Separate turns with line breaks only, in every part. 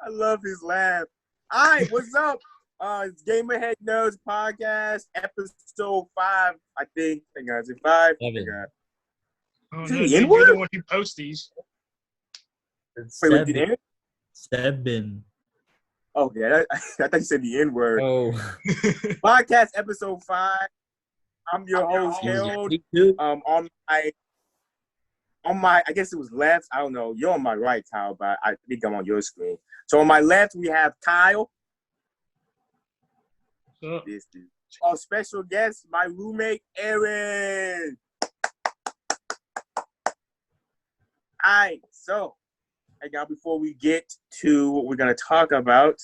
I love his laugh. All right, what's up? It's GamerHeadNerds Podcast, episode 5, I think. Hang on, is it 5?
Love it.
Oh,
Is it
no,
the
dude,
N-word?
you're the one who posts these.
Wait, what, the N?
Sebin.
Okay, I thought you said the N-word.
Oh.
Podcast, episode 5. I'm your host, Harold. On my, I guess it was left. I don't know. You're on my right, Kyle, but I think I'm on your screen. So on my left, we have Kyle. This is our special guest, my roommate, Aaron. All right, so now before we get to what we're going to talk about,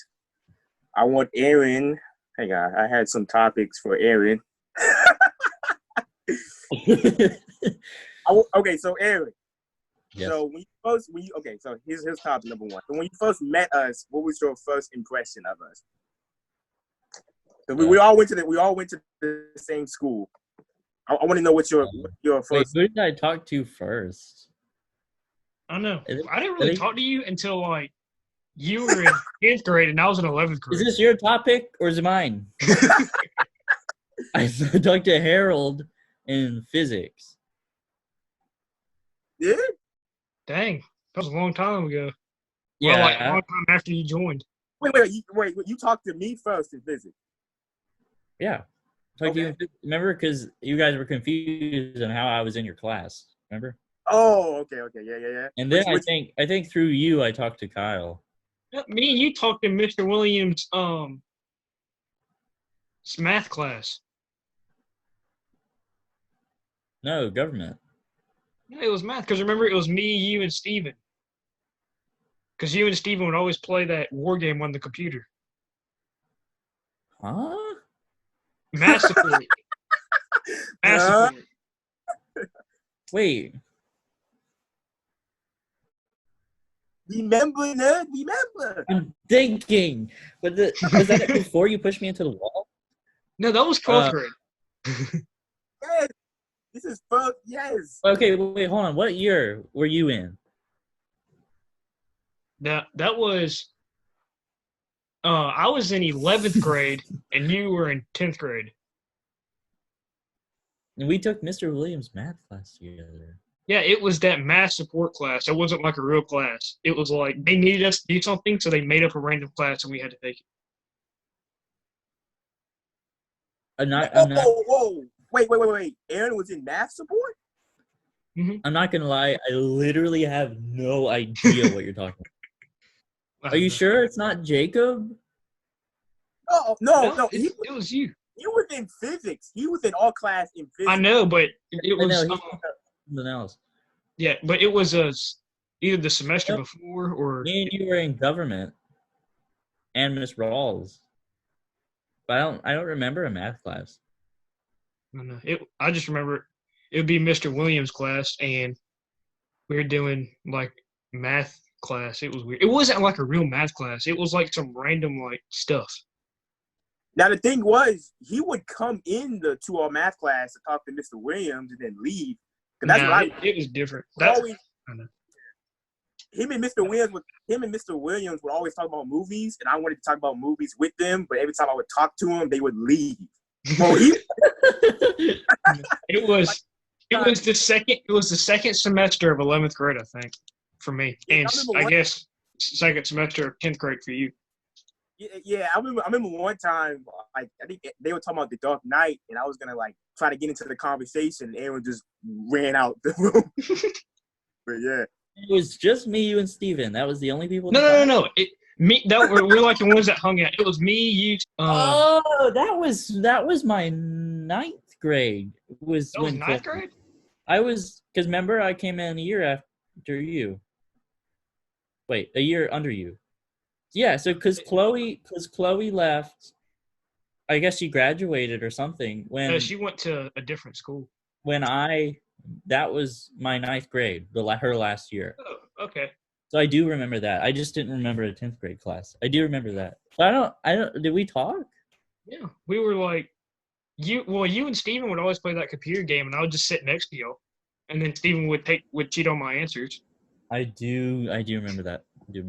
I want Aaron. Hang on, I had some topics for Aaron. Okay, so Aaron. Yes. So so here's topic number 1. So when you first met us, what was your first impression of us? We all went to the same school. I want to know what your first.
Wait, who did I talk to first?
I don't know. I didn't really talk to you until like you were in 10th grade and I was in 11th grade.
Is this your topic or is it mine? I talked to Harold in physics.
Yeah.
Dang, that was a long time ago.
Yeah,
well, like a long time after you joined.
Wait! You talked to me first in physics.
Yeah. Okay. Remember, because you guys were confused on how I was in your class. Remember?
Oh, okay, yeah.
And then I think through you, I talked to Kyle.
Yeah, me and you talked in Mr. Williams' math class.
No, government.
Yeah, it was math. Because remember, it was me, you, and Steven. Because you and Steven would always play that war game on the computer.
Huh?
Massacre.
Wait.
Remember, nerd? Remember.
I'm thinking. But was that before you pushed me into the wall?
No, that was 12th grade.
Yes. This is first. Yes.
Okay, wait, hold on. What year were you in?
That was. I was in 11th grade, and you were in 10th grade.
And we took Mr. Williams' math class together.
Yeah, it was that math support class. It wasn't like a real class. It was like they needed us to do something, so they made up a random class, and we had to take it.
Whoa. Wait. Aaron was in math support?
Mm-hmm.
I'm not going to lie. I literally have no idea what you're talking about. Are you sure it's not Jacob?
No.
It was you.
He was in physics. He was in all class in physics.
I know, but it was
something else.
Yeah, but it was either the semester before or
me and you were in government and Miss Rawls. But I don't remember a math class.
No. I just remember it would be Mr. Williams' class, and we were doing like math class. It was weird. It wasn't like a real math class. It was like some random like stuff.
Now the thing was, he would come to our math class to talk to Mr. Williams and then leave.
It was different.
Him and Mr. Williams would always talk about movies, and I wanted to talk about movies with them. But every time I would talk to him, they would leave. Well,
It was the second semester of 11th grade, I think, for me, and I guess second semester of 10th grade for you.
Yeah, I remember one time, like I think they were talking about The Dark Knight, and I was gonna like try to get into the conversation. And Aaron just ran out the room. But yeah,
it was just me, you, and Steven. That was the only people.
No. We're like the ones that hung out. It was me, you.
That was my 9th grade. That was
9th grade?
I was, because remember I came in a year after you. Wait, a year under you. Yeah, so because Chloe left, I guess she graduated or something. When
she went to a different school.
That was my 9th grade, her last year.
Oh, okay.
So I do remember that. I just didn't remember a 10th grade class. I do remember that. But I don't. Did we talk?
Yeah, we were like, you and Steven would always play that computer game, and I would just sit next to you, and then Steven would cheat on my answers.
I do remember that. Yeah.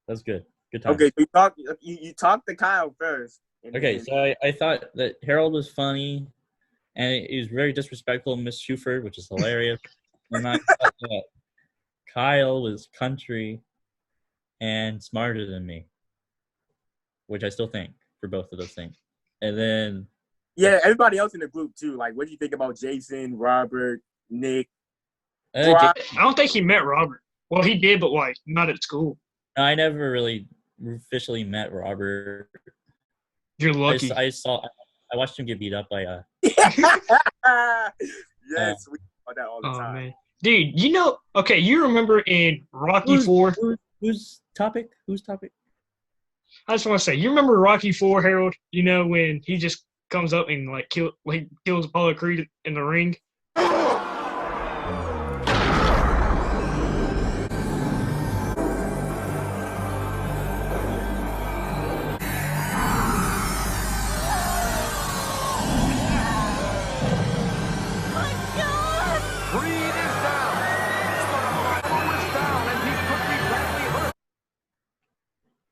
That's good. Good time.
Okay, you talked to Kyle first.
Okay, so I thought that Harold was funny, and he was very disrespectful of Miss Shuford, which is hilarious. And I thought that Kyle was country and smarter than me, which I still think for both of those things. And then
yeah, everybody else in the group too. Like, what do you think about Jason, Robert, Nick?
I don't think he met Robert. Well, he did, but like not at school.
I never really officially met Robert.
You're lucky.
I watched him get beat up by
yes, we talk about that all the time.
Man. Dude, okay, you remember in Rocky 4?
Whose topic?
I just want to say, you remember Rocky 4, Harold? When he just comes up and kills Apollo Creed in the ring?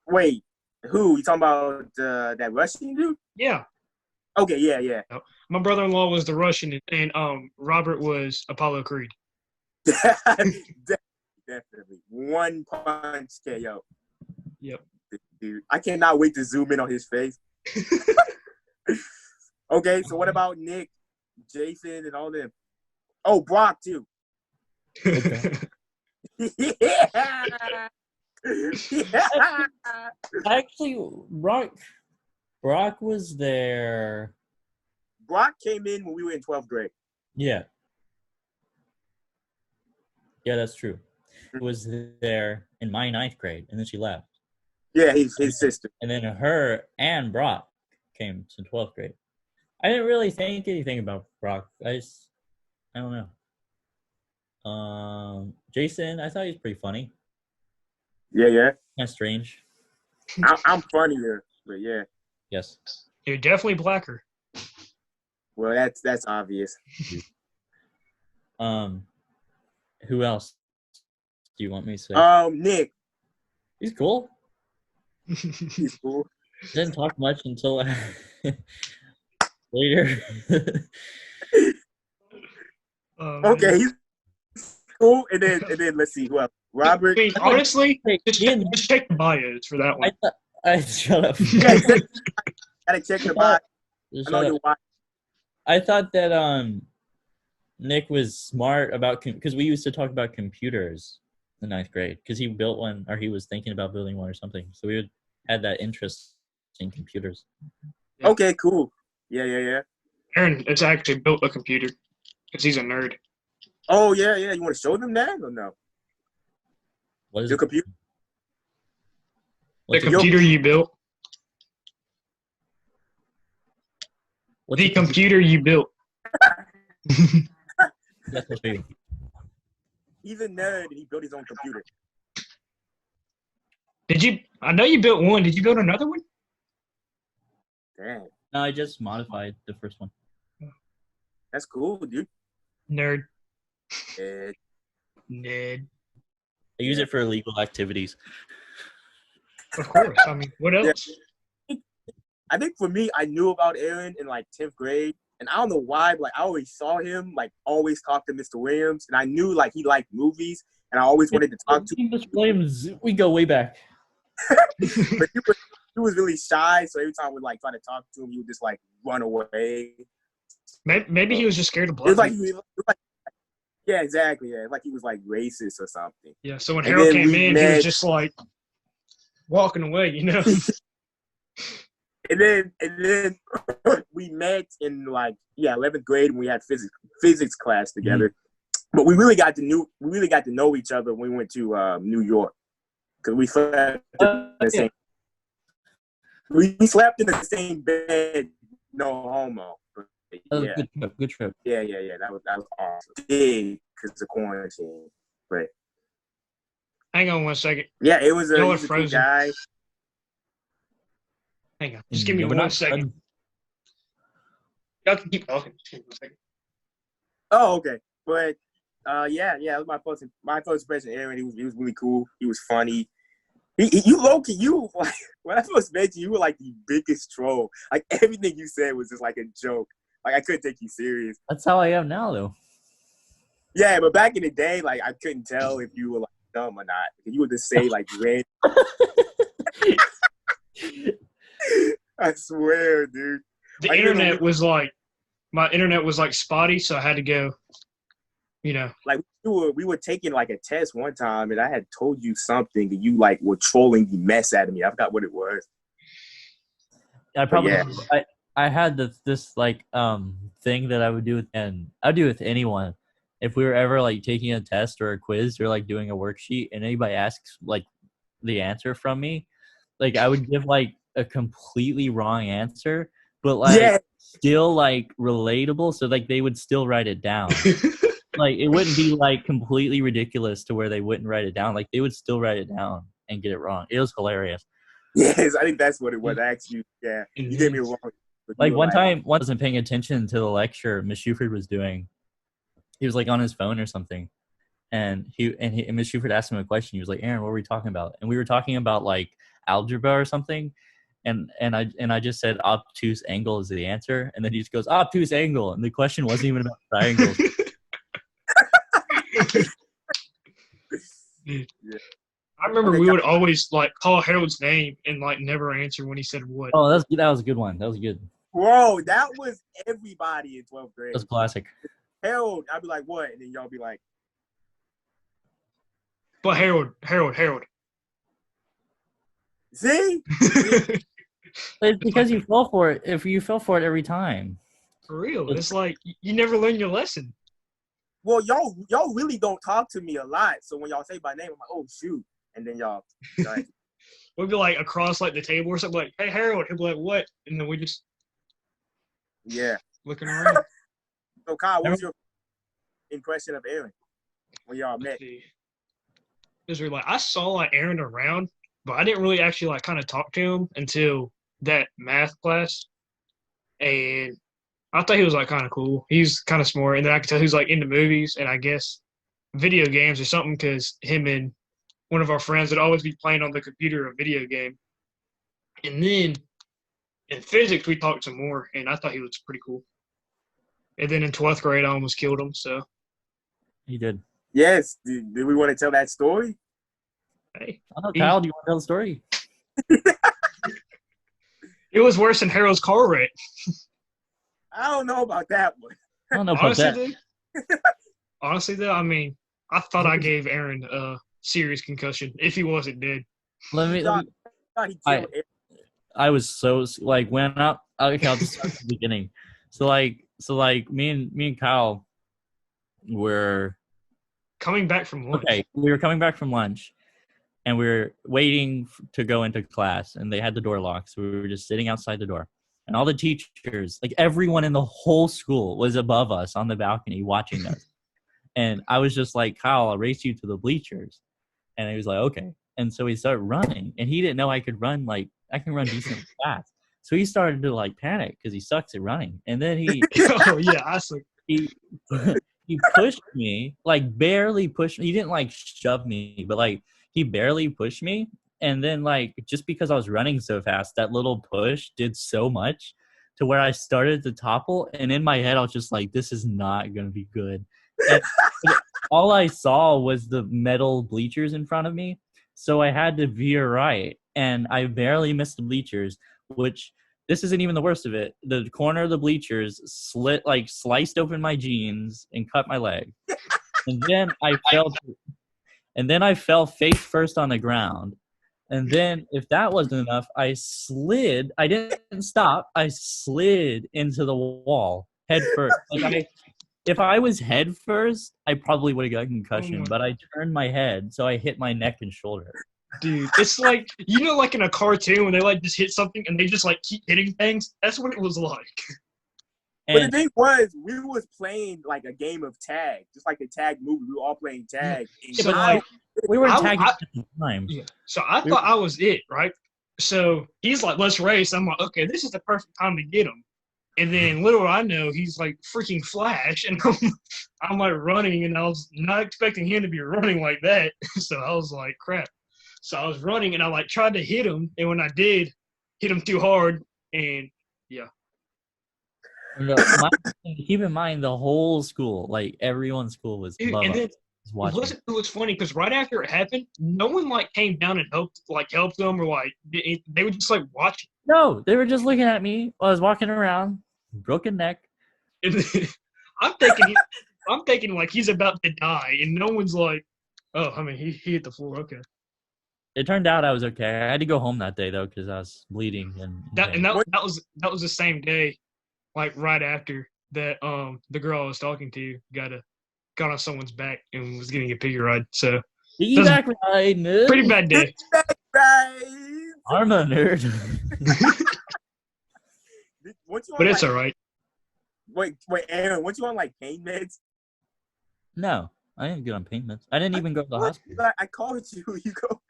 Wait, who? You talking about that Russian dude?
Yeah.
Okay, yeah.
My brother-in-law was the Russian, and Robert was Apollo Creed.
Definitely. One punch KO.
Yep.
Dude, I cannot wait to zoom in on his face. Okay, so what about Nick, Jason, and all them? Oh, Brock, too.
Okay.
Yeah.
Actually, Brock was there.
Brock came in when we were in 12th grade.
Yeah. Yeah, that's true. He was there in my 9th grade, and then she left.
Yeah, his sister.
And then her and Brock came to 12th grade. I didn't really think anything about Brock. I don't know. Jason, I thought he was pretty funny.
Yeah.
Kind of strange.
I'm funnier, but yeah.
Yes.
You're definitely blacker.
Well, that's obvious.
Who else do you want me to say?
Nick.
He's cool.
He's cool.
Didn't talk much until later.
Okay, he's cool. And then let's see who else. Robert.
I mean, honestly, just
Ian,
check the bios for that one.
Shut up.
Yeah, gotta check the box. I know you're watching.
I thought that Nick was smart about because we used to talk about computers in 9th grade because he built one or he was thinking about building one or something. So we had that interest in computers.
Yeah.
Okay, cool. Yeah.
Aaron, it's actually built a computer because he's a nerd.
Oh yeah. You want to show them that or no?
What is
your computer?
The computer you built.
What's
the computer you built.
That's what you.
He's a nerd and he built his own computer.
I know you built one. Did you build another one?
Damn.
No, I just modified the first one.
That's cool, dude.
Nerd.
Nerd.
I use it for illegal activities.
Of course. I mean, what else?
Yeah. I think for me, I knew about Aaron in 10th grade. And I don't know why, but I always saw him always talk to Mr. Williams. And I knew he liked movies. And I always wanted to talk to him.
Mr. Williams, we go way back.
But he was really shy. So every time we try to talk to him, he would just run away.
Maybe he was just scared of black people.
Yeah, exactly. Yeah, he was racist or something.
Yeah. So when Harold came in, he was just walking away,
And then we met in 11th grade when we had physics class together. Mm-hmm. But we really got to know each other when we went to New York because we slept in the same. We slept in the same bed. No homo. Yeah.
Good trip.
Yeah. That was awesome. Big because of quarantine, but.
Hang on 1 second.
Yeah, it was
a
frozen guy.
Hang on. Just give me 1 second. Y'all can keep talking. Just give me 1 second.
Oh, okay. But Yeah, it was my first impression of Aaron. He was really cool. He was funny. You low-key, you like when I first met you, you were like the biggest troll. Like everything you said was just like a joke. Like I couldn't take you serious.
That's how I am now, though.
Yeah, but back in the day, like I couldn't tell if you were like dumb or not. You would just say like red. I swear, dude.
The internet was like, my internet was like spotty, so I had to go,
Like we were taking like a test one time, and I had told you something, and you like were trolling the mess out of me. I forgot what it was.
I had this like thing that I would do with anyone. If we were ever like taking a test or a quiz or like doing a worksheet and anybody asks like the answer from me, like I would give like a completely wrong answer, but like still like relatable, so like they would still write it down. Like it wouldn't be like completely ridiculous to where they wouldn't write it down. Like they would still write it down and get it wrong. It was hilarious.
Yes, I think that's what it was. I asked you, you gave me a wrong.
Like one time, I wasn't paying attention to the lecture Miss Shuford was doing. He was like on his phone or something, and Miss Shuford asked him a question. He was like, "Aaron, what were we talking about?" And we were talking about like algebra or something, and I just said obtuse angle is the answer, and then he just goes obtuse angle, and the question wasn't even about triangles.
Yeah. I remember we would always like call Harold's name and like never answer when he said what.
Oh, that was a good one. That was good.
Whoa, that was everybody in 12th grade.
That's classic.
Harold, I'd be like, what? And then y'all be like,
but Harold.
See?
It's because you fell for it. If you fell for it every time.
For real. It's like you never learn your lesson.
Well, y'all really don't talk to me a lot. So when y'all say my name, I'm like, oh shoot. And then y'all like,
we'd be like across like the table or something like, hey Harold, he'll be like, what? And then we just looking around.
So Kyle, what was your impression of Aaron when y'all met?
Because we're like, I saw like Aaron around, but I didn't really actually like kind of talk to him until that math class. And I thought he was like kind of cool. He's kind of smart, and then I could tell he was like into movies and I guess video games or something, because him and one of our friends would always be playing on the computer a video game. And then in physics we talked some more, and I thought he was pretty cool. And then in 12th grade I almost killed him. So
he did.
Yes. Did we want to tell that story?
Hey,
I don't know, Kyle. Do you want to tell the story?
It was worse than Harold's car wreck.
I don't know about that one.
I don't know about that.
Honestly, though, I mean, I thought I gave Aaron a serious concussion if he wasn't dead.
I was so like when I'll just start at the beginning. So me and Kyle were
coming back from lunch.
Okay, we were coming back from lunch, and we were waiting to go into class, and they had the door locked, so we were just sitting outside the door. And all the teachers, like everyone in the whole school, was above us on the balcony watching us. And I was just like, Kyle, I'll race you to the bleachers. And he was like, okay. And so he started running. And he didn't know I could run, like, I can run decently fast. So he started to, like, panic because he sucks at running. And then he he pushed me, like, barely pushed me. He didn't, like, shove me, but, like, he barely pushed me. And then, like, just because I was running so fast, that little push did so much to where I started to topple. And in my head, I was just like, this is not going to be good. And all I saw was the metal bleachers in front of me. So I had to veer right. And I barely missed the bleachers, which this isn't even the worst of it. The corner of the bleachers sliced open my jeans and cut my leg. And then I fell face first on the ground. And then, if that wasn't enough, I slid. I didn't stop. I slid into the wall head first. If I was head first, I probably would have got a concussion. But I turned my head, so I hit my neck and shoulder.
Dude, it's like, like in a cartoon when they like just hit something and they just like keep hitting things. That's what it was like.
But the thing was, we was playing like a game of tag, just like a tag movie. We were all playing tag.
Yeah, we were tagging at the time.
Yeah. So I thought I was it, right? So he's like, let's race. I'm like, okay, this is the perfect time to get him. And then little I know, he's like freaking Flash, and I'm like running, and I was not expecting him to be running like that. So I was like, crap. So I was running, and I like tried to hit him, and when I did, hit him too hard, and yeah.
Keep in mind the whole school, like everyone's school was
Dude,
above
and
us,
then
watching.
it was funny because right after it happened, no one like came down and helped them, or like they were just like watching.
No, they were just looking at me while I was walking around, broken neck.
And then, I'm thinking like he's about to die, and no one's like, oh, I mean he hit the floor, okay.
It turned out I was okay. I had to go home that day though because I was bleeding and
that was the same day, like right after that. The girl I was talking to got on someone's back and was getting a piggy ride. So
back ride, nerd.
Pretty bad day.
I'm a nerd.
But it's all right.
Wait, Aaron, weren't you on like pain meds?
No, I didn't get on pain meds. I didn't even go to the hospital.
I called you. You go.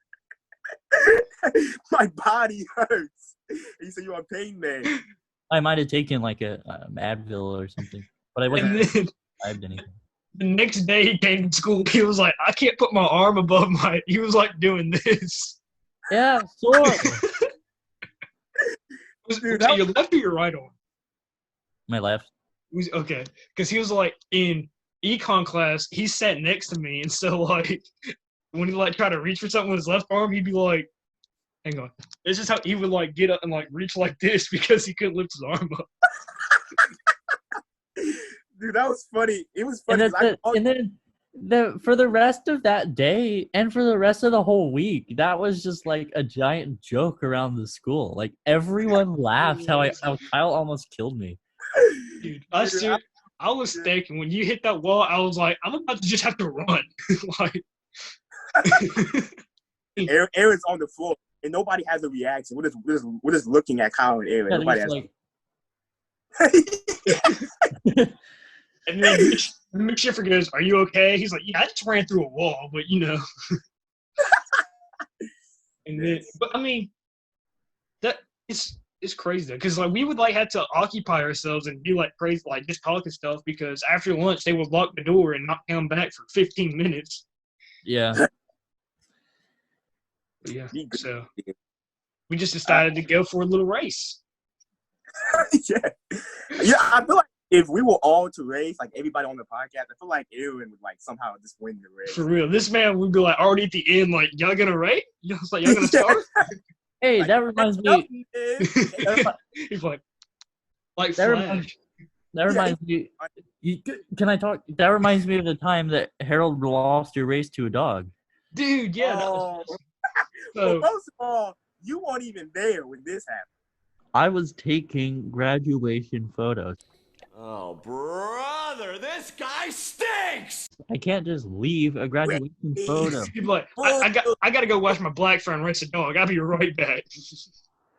My body hurts. You said you're on pain meds.
I might have taken like a Advil or something, but I wasn't. I didn't anything.
The next day he came to school. He was like, I can't put my arm above my. He was like doing this.
Yeah, sore.
Was it your left or your right arm?
My left.
Okay, because he was like in econ class. He sat next to me, and so like when he like tried to reach for something with his left arm, he'd be like, "Hang on." This is how he would like get up and like reach like this because he couldn't lift his arm up.
Dude, that was funny. It was funny.
And then for the rest of that day and for the rest of the whole week, that was just like a giant joke around the school. Like everyone laughed how Kyle almost killed me.
Dude, I was thinking when you hit that wall, I was like, I'm about to just have to run. Like,
Aaron's on the floor and nobody has a reaction. We're just looking at Kyle and Aaron. Nobody has.
Like... And then Mitch Schiffer goes, "Are you okay?" He's like, "Yeah, I just ran through a wall, but you know." And then, but I mean, that it's crazy though, because like we would like have to occupy ourselves and do like crazy, like just talk and stuff, because after lunch they would lock the door and not come back for 15 minutes.
Yeah.
But yeah. So we just decided to go for a little race.
Yeah. I feel like if we were all to race, like everybody on the podcast, I feel like Aaron would like somehow just win the race.
For real, this man would be like already at the end, like, y'all gonna race? Y'all gonna start?
Hey, that reminds me.
He's like
that
Flash.
Reminds me. Can I talk? That reminds me of the time that Harold lost your race to a dog.
Dude, yeah.
Well, first of all, you weren't even there when this happened.
I was taking graduation photos.
Oh, brother, this guy stinks!
I can't just leave a graduation photo.
He's like, I got to go wash my black fur and rinse the dog. I'll be right back.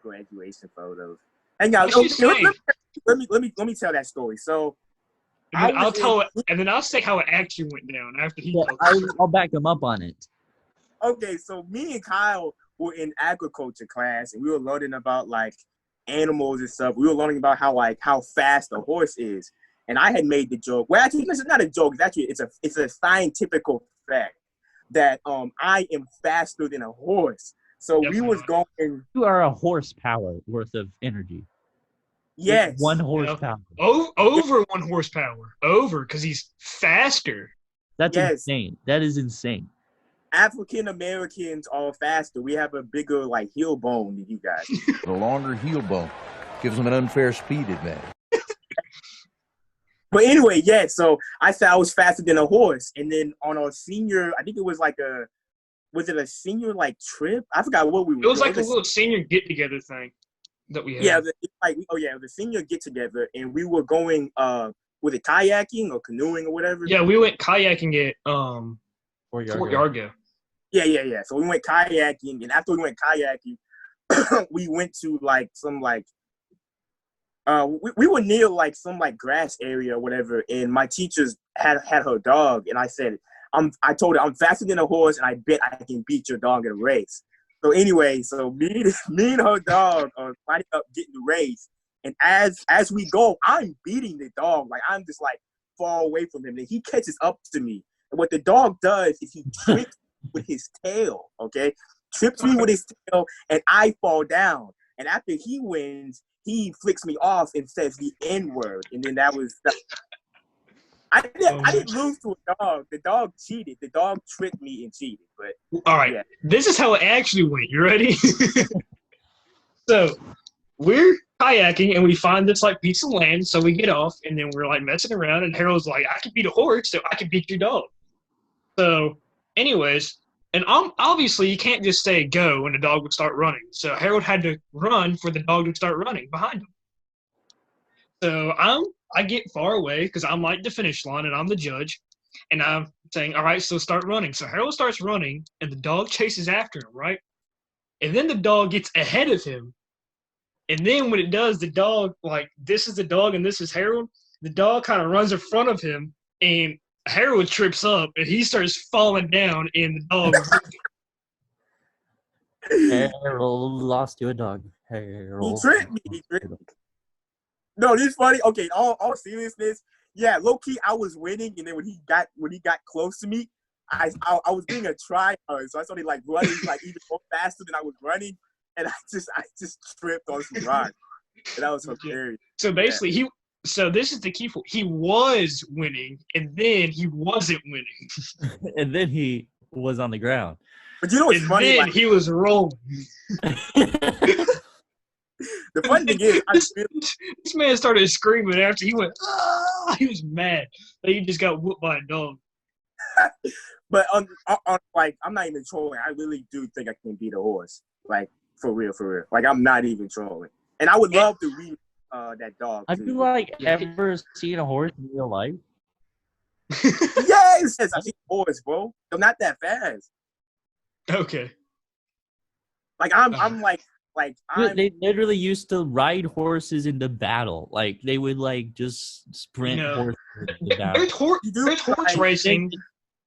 Graduation photos. Hang on. Let me tell that story. So,
I'll tell it, and then I'll say how it actually went down after he.
I'll back him up on it.
Okay, so me and Kyle were in agriculture class, and we were learning about like animals and stuff. We were learning about how fast a horse is, and I had made the joke. Well, actually, this is not a joke. It's a scientific fact that I am faster than a horse. So
Definitely.
We was going.
You are a horsepower worth of energy.
Yes,
1 horsepower.
Oh, over 1 horsepower. Over because he's faster.
That's insane. That is insane.
African Americans are faster. We have a bigger like heel bone than you guys.
The longer heel bone gives them an unfair speed advantage.
But anyway, yeah. So I said I was faster than a horse, and then on our senior, I think it was like was it a senior like trip? I forgot what we were.
It was like a little senior get together thing that we had.
Yeah, the senior get together, and we were going. Was it kayaking or canoeing or whatever?
Yeah, we went kayaking at Fort Yargo.
Yeah. So we went kayaking, and after we went kayaking, we went to like some like we were near like some like grass area or whatever, and my teachers had her dog, and I said I told her I'm faster than a horse, and I bet I can beat your dog in a race. So anyway, me and her dog are lining up getting the race, And as we go, I'm beating the dog. Like, I'm just like far away from him. And he catches up to me. And what the dog does is he trips with his tail, okay? Trips me with his tail, and I fall down. And after he wins, he flicks me off and says the N-word. And then that was... I didn't lose to a dog. The dog cheated. The dog tricked me and cheated. But
all right, This is how it actually went. You ready? So we're kayaking and we find this like piece of land. So we get off and then we're like messing around. And Harold's like, "I can beat a horse, so I can beat your dog." So, anyways, and obviously you can't just say go and the dog would start running. So Harold had to run for the dog to start running behind him. So I get far away because I'm like the finish line and I'm the judge. And I'm saying, all right, so start running. So Harold starts running and the dog chases after him, right? And then the dog gets ahead of him. And then when it does, the dog, like, this is the dog and this is Harold. The dog kind of runs in front of him and Harold trips up and he starts falling down and the dog.
Harold lost to a dog. Harold.
He tricked me. No, this is funny. Okay, all seriousness. Yeah, low key, I was winning, and then when he got close to me, I was being a tryhard, so I started like running like even more faster than I was running, and I just tripped on some rock. And that was hilarious.
So basically, So this is the key. He was winning, and then he wasn't winning.
And then he was on the ground.
But you know what's funny?
Then he was rolling.
The funny thing is,
this man started screaming after he went, "Ah!" He was mad that he just got whooped by a dog.
But on like, I'm not even trolling. I really do think I can beat a horse. Like, for real. Like, I'm not even trolling. And I would love to read that dog.
Have you like ever seen a horse in real life?
Yes, I've seen a horse, bro. I'm not that fast.
Okay.
Like, I'm
They literally used to ride horses into battle. Like, they would like just sprint horses into battle.
There's horse racing.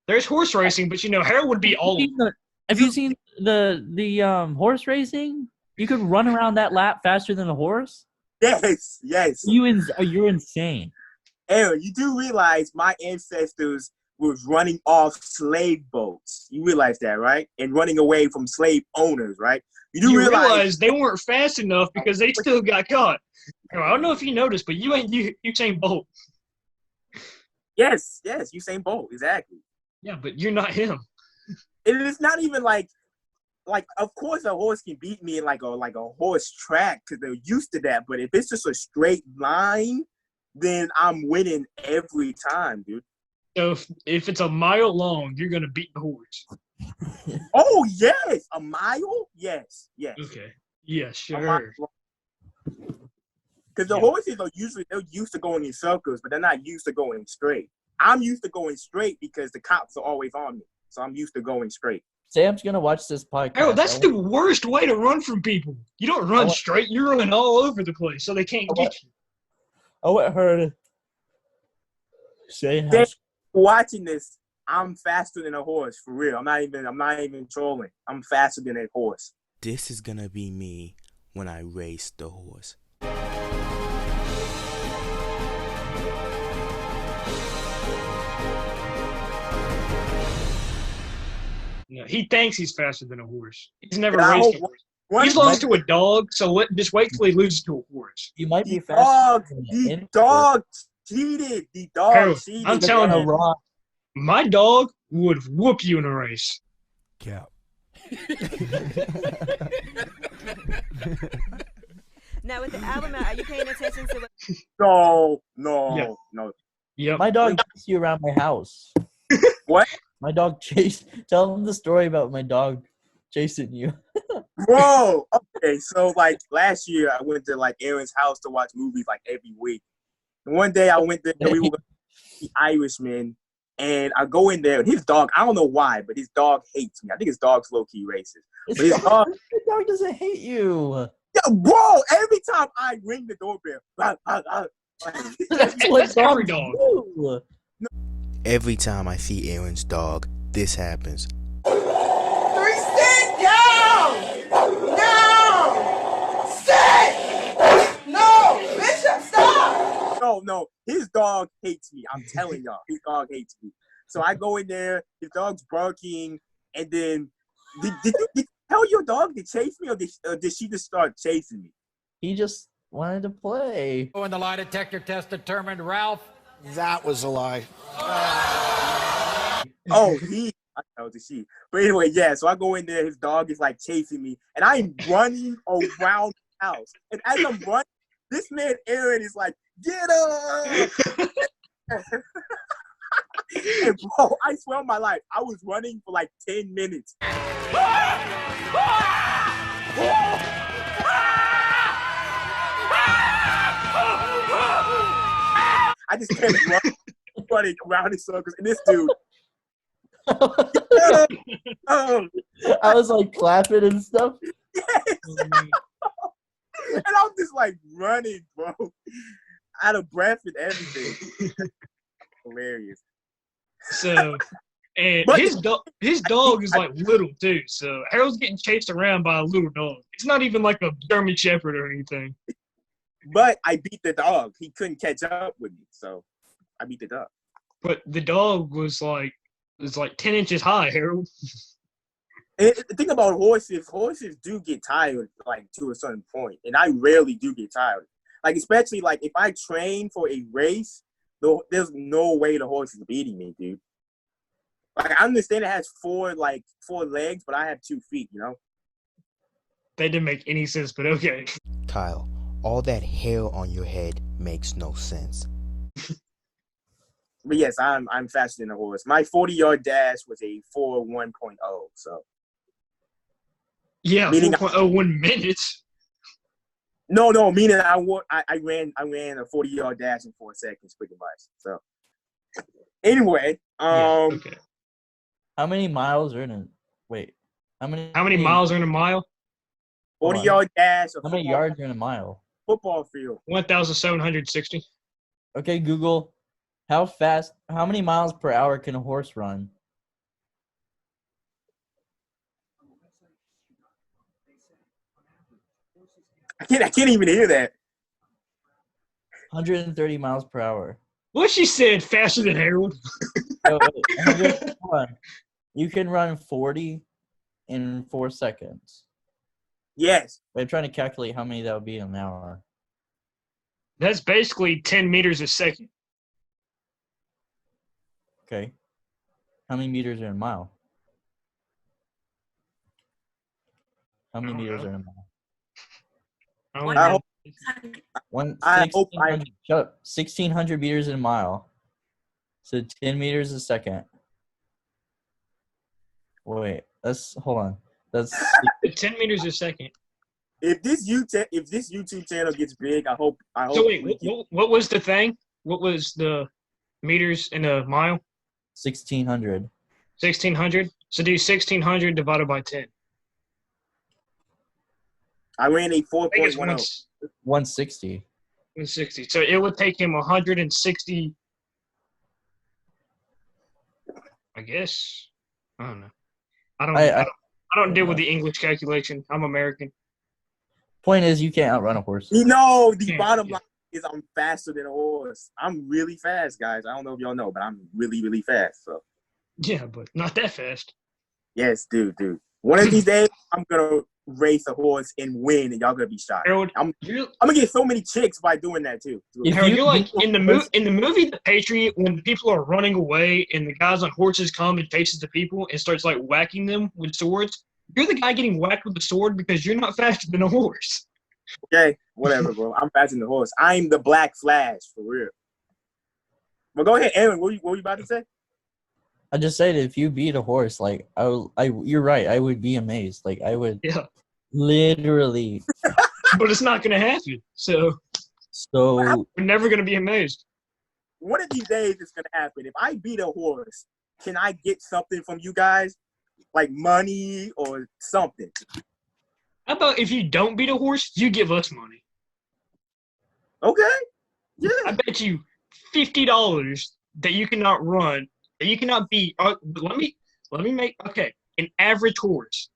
There's horse racing, but Harold would be all.
Have you seen the horse racing? You could run around that lap faster than a horse.
Yes.
You're insane.
Aaron, you do realize my ancestors was running off slave boats. You realize that, right? And running away from slave owners, right? You realize
they weren't fast enough because they still got caught. I don't know if you noticed, but you ain't Usain Bolt.
Yes, Usain Bolt, exactly.
Yeah, but you're not him.
And it's not even like of course a horse can beat me in like a horse track because they're used to that. But if it's just a straight line, then I'm winning every time, dude.
So if it's a mile long, you're gonna beat the horse.
Oh yes, a mile? Yes.
Okay. Yeah, sure.
Because the horses they're used to going in circles, but they're not used to going straight. I'm used to going straight because the cops are always on me, so I'm used to going straight.
Sam's gonna watch this podcast.
Oh, that's the worst way to run from people. You don't run straight; you're running all over the place, so they can't get you.
I want her to say
watching this. I'm faster than a horse, for real. I'm not even trolling. I'm faster than a horse.
This is gonna be me when I race the horse.
No, he thinks he's faster than a horse. He's never raced a horse. He's lost to a dog, so just wait till he loses to a horse.
You might be faster.
The dog cheated. Cheated.
I'm telling you, my dog would whoop you in a race.
Cap.
Now with the album out, are you paying attention to what?
No.
Yep.
My dog chased you around my house.
What?
My dog chased. Tell them the story about my dog chasing you.
Bro, okay. So like last year, I went to like Aaron's house to watch movies like every week. And one day I went there. We were the Irishman, and I go in there, and his dog. I don't know why, but his dog hates me. I think his dog's low key racist. But his dog
doesn't hate you.
Yeah, bro. Every time I ring the doorbell,
that's what
every
dog
dog.
do.
Every time I see Aaron's dog, this happens.
Sit down! No! Sit! No!
No. His dog hates me. I'm telling y'all, his dog hates me. So I go in there. His dog's barking, and then did you tell your dog to chase me, or did she just start chasing me?
He just wanted to play.
When the lie detector test determined Ralph.
That was a lie.
Oh, I know it's a she. But anyway, yeah. So I go in there. His dog is like chasing me, and I'm running around the house. And as I'm running, this man Aaron is like, "Get up!" And bro, I swear on my life, I was running for like 10 minutes. I just kept running around in circles, and this dude.
I was like clapping and stuff.
Yes. And I'm just like running, bro, out of breath and everything. Hilarious.
So, and
But-
his dog is like little too. So Harold's getting chased around by a little dog. It's not even like a German Shepherd or anything.
But I beat the dog. He couldn't catch up with me, so I beat the dog.
But the dog was like 10 inches high, Harold.
And the thing about horses do get tired, like, to a certain point. And I rarely do get tired. Like, especially, like, if I train for a race, there's no way the horse is beating me, dude. Like, I understand it has four legs, but I have 2 feet, you know?
That didn't make any sense, but okay.
Kyle, all that hair on your head makes no sense.
But yes, I'm faster than a horse. My 40-yard dash was a 4.1.0, so.
Yeah,
Meaning
4.01 minutes.
No, meaning I ran a 40-yard dash in 4 seconds, pretty much. So, anyway,
Yeah, okay.
How many miles are in a wait? How many
miles are in a mile?
40-yard dash.
How many yards are in a mile?
Football field.
1,760.
Okay, Google. How many miles per hour can a horse run?
I can't even hear that.
130 miles per hour.
What she said, faster than Harold.
Oh, wait, hold on. You can run 40 in 4 seconds.
Yes.
I'm trying to calculate how many that would be in an hour.
That's basically 10 meters a second.
Okay. How many meters are in a mile? How many meters are in a mile?
I only
I
know-
hope- I hope
1,600 meters in a mile. So 10 meters a second. Wait, hold on. That's
10 meters a second.
If this YouTube channel gets big, I hope.
So wait, what was the thing? What was the meters in a mile?
1,600.
1,600. So do 1,600 divided by 10.
I ran a
I think it's
4.10.
160.
160. So it would take him 160. I guess. I don't know. I don't deal with the English calculation. I'm American.
Point is, you can't outrun a horse.
You know, the
Yeah,
bottom
yeah.
line is I'm faster than a horse. I'm really fast, guys. I don't know if y'all know, but I'm really, really fast. So
Yeah, but not that fast.
yes, dude. One of these days, I'm gonna race a horse and win, and y'all gonna be shocked.
Harold,
I'm
you're,
gonna get so many chicks by doing that too.
If
Harold,
you-
you're like in the movie The Patriot, when people are running away and the guys on horses come and faces the people and starts like whacking them with swords. You're the guy getting whacked with the sword because you're not faster than a horse.
Okay, whatever, bro. I'm faster than the horse. I'm the Black Flash for real. But go ahead, Aaron. What were you about to say?
I just said if you beat a horse, like you're right. I would be amazed. Like I would
Yeah,
literally.
but it's not going to happen. So
So
we're never going to be amazed.
One of these days, it's gonna happen. If I beat a horse, can I get something from you guys, like money or something?
How about if you don't beat a horse, you give us money?
Okay. Yeah.
I bet you $50 that you cannot run, that you cannot beat. Let me make an average horse.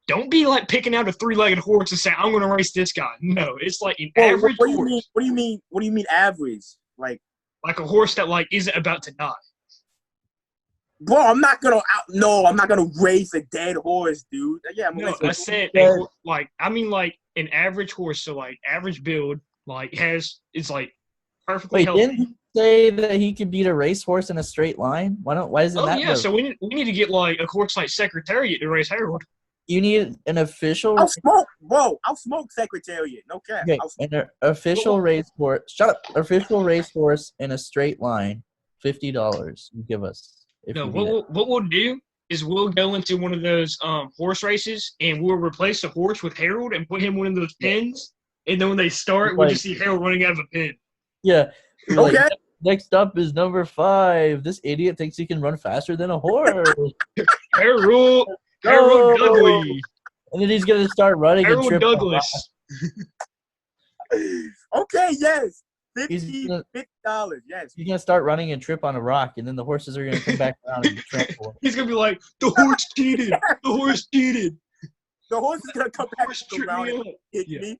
don't be like picking out a 3-legged horse and say, I'm going to race this guy. No, it's like an
Whoa,
average
what do you
horse.
mean? What do you mean? What do you mean average? Like
a horse that like isn't about to die.
bro, I'm not gonna race a dead horse, dude. Yeah, I'm gonna
No,
race
I
a
said like an average horse, so like average build, like is like perfectly
Wait,
healthy.
didn't you say that he could beat a racehorse in a straight line? Why isn't
Oh
that?
yeah, so we need to get like a horse like Secretariat to race Harold.
You need an official.
I'll smoke Secretariat. No cap.
Okay, an official racehorse. Shut up. Official racehorse in a straight line. $50. You give us.
No, what we'll do is we'll go into one of those horse races and we'll replace the horse with Harold and put him in one of those pins. And then when they start, we'll just see Harold running out of a pin.
Yeah.
Okay.
Like, next up is number 5. This idiot thinks he can run faster than a horse.
Harold Dudley.
And then he's gonna start running.
Harold
and trip
Douglas.
Okay, yes.
He's
$50. Yes.
He's gonna start running and trip on a rock, and then the horses are gonna come back around and trample him.
He's gonna be like, the horse cheated. The horse cheated.
The horse is gonna come back
Tripped
around
me
and
up.
hit
Yeah.
me.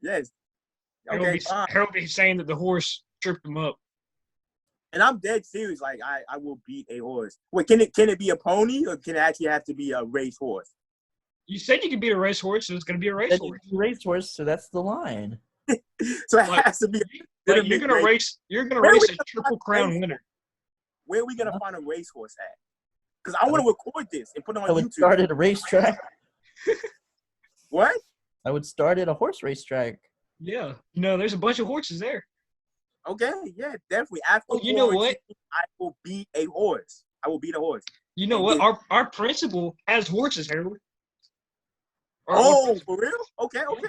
Yes. Okay, fine.
Harold be saying that the horse tripped him up.
And I'm dead serious. Like I will beat a horse. Wait, can it be a pony or can it actually have to be a race horse?
You said you could beat a racehorse, so it's gonna be a racehorse.
Racehorse, so that's the line.
So it
Like-
has to be.
Like you're gonna race
Where
a
we-
Triple Crown winner.
Where are we gonna find a racehorse at? Because I want to record this and put it on
I would
YouTube.
start at a racetrack.
What?
I would start at a horse racetrack.
Yeah. No, there's a bunch of horses there.
Okay, yeah, definitely. After
Oh, you know
quarantine,
what?
I will beat a horse. I will beat a horse.
You know what? Our principal has horses, Harold.
Oh, for real? Okay, okay.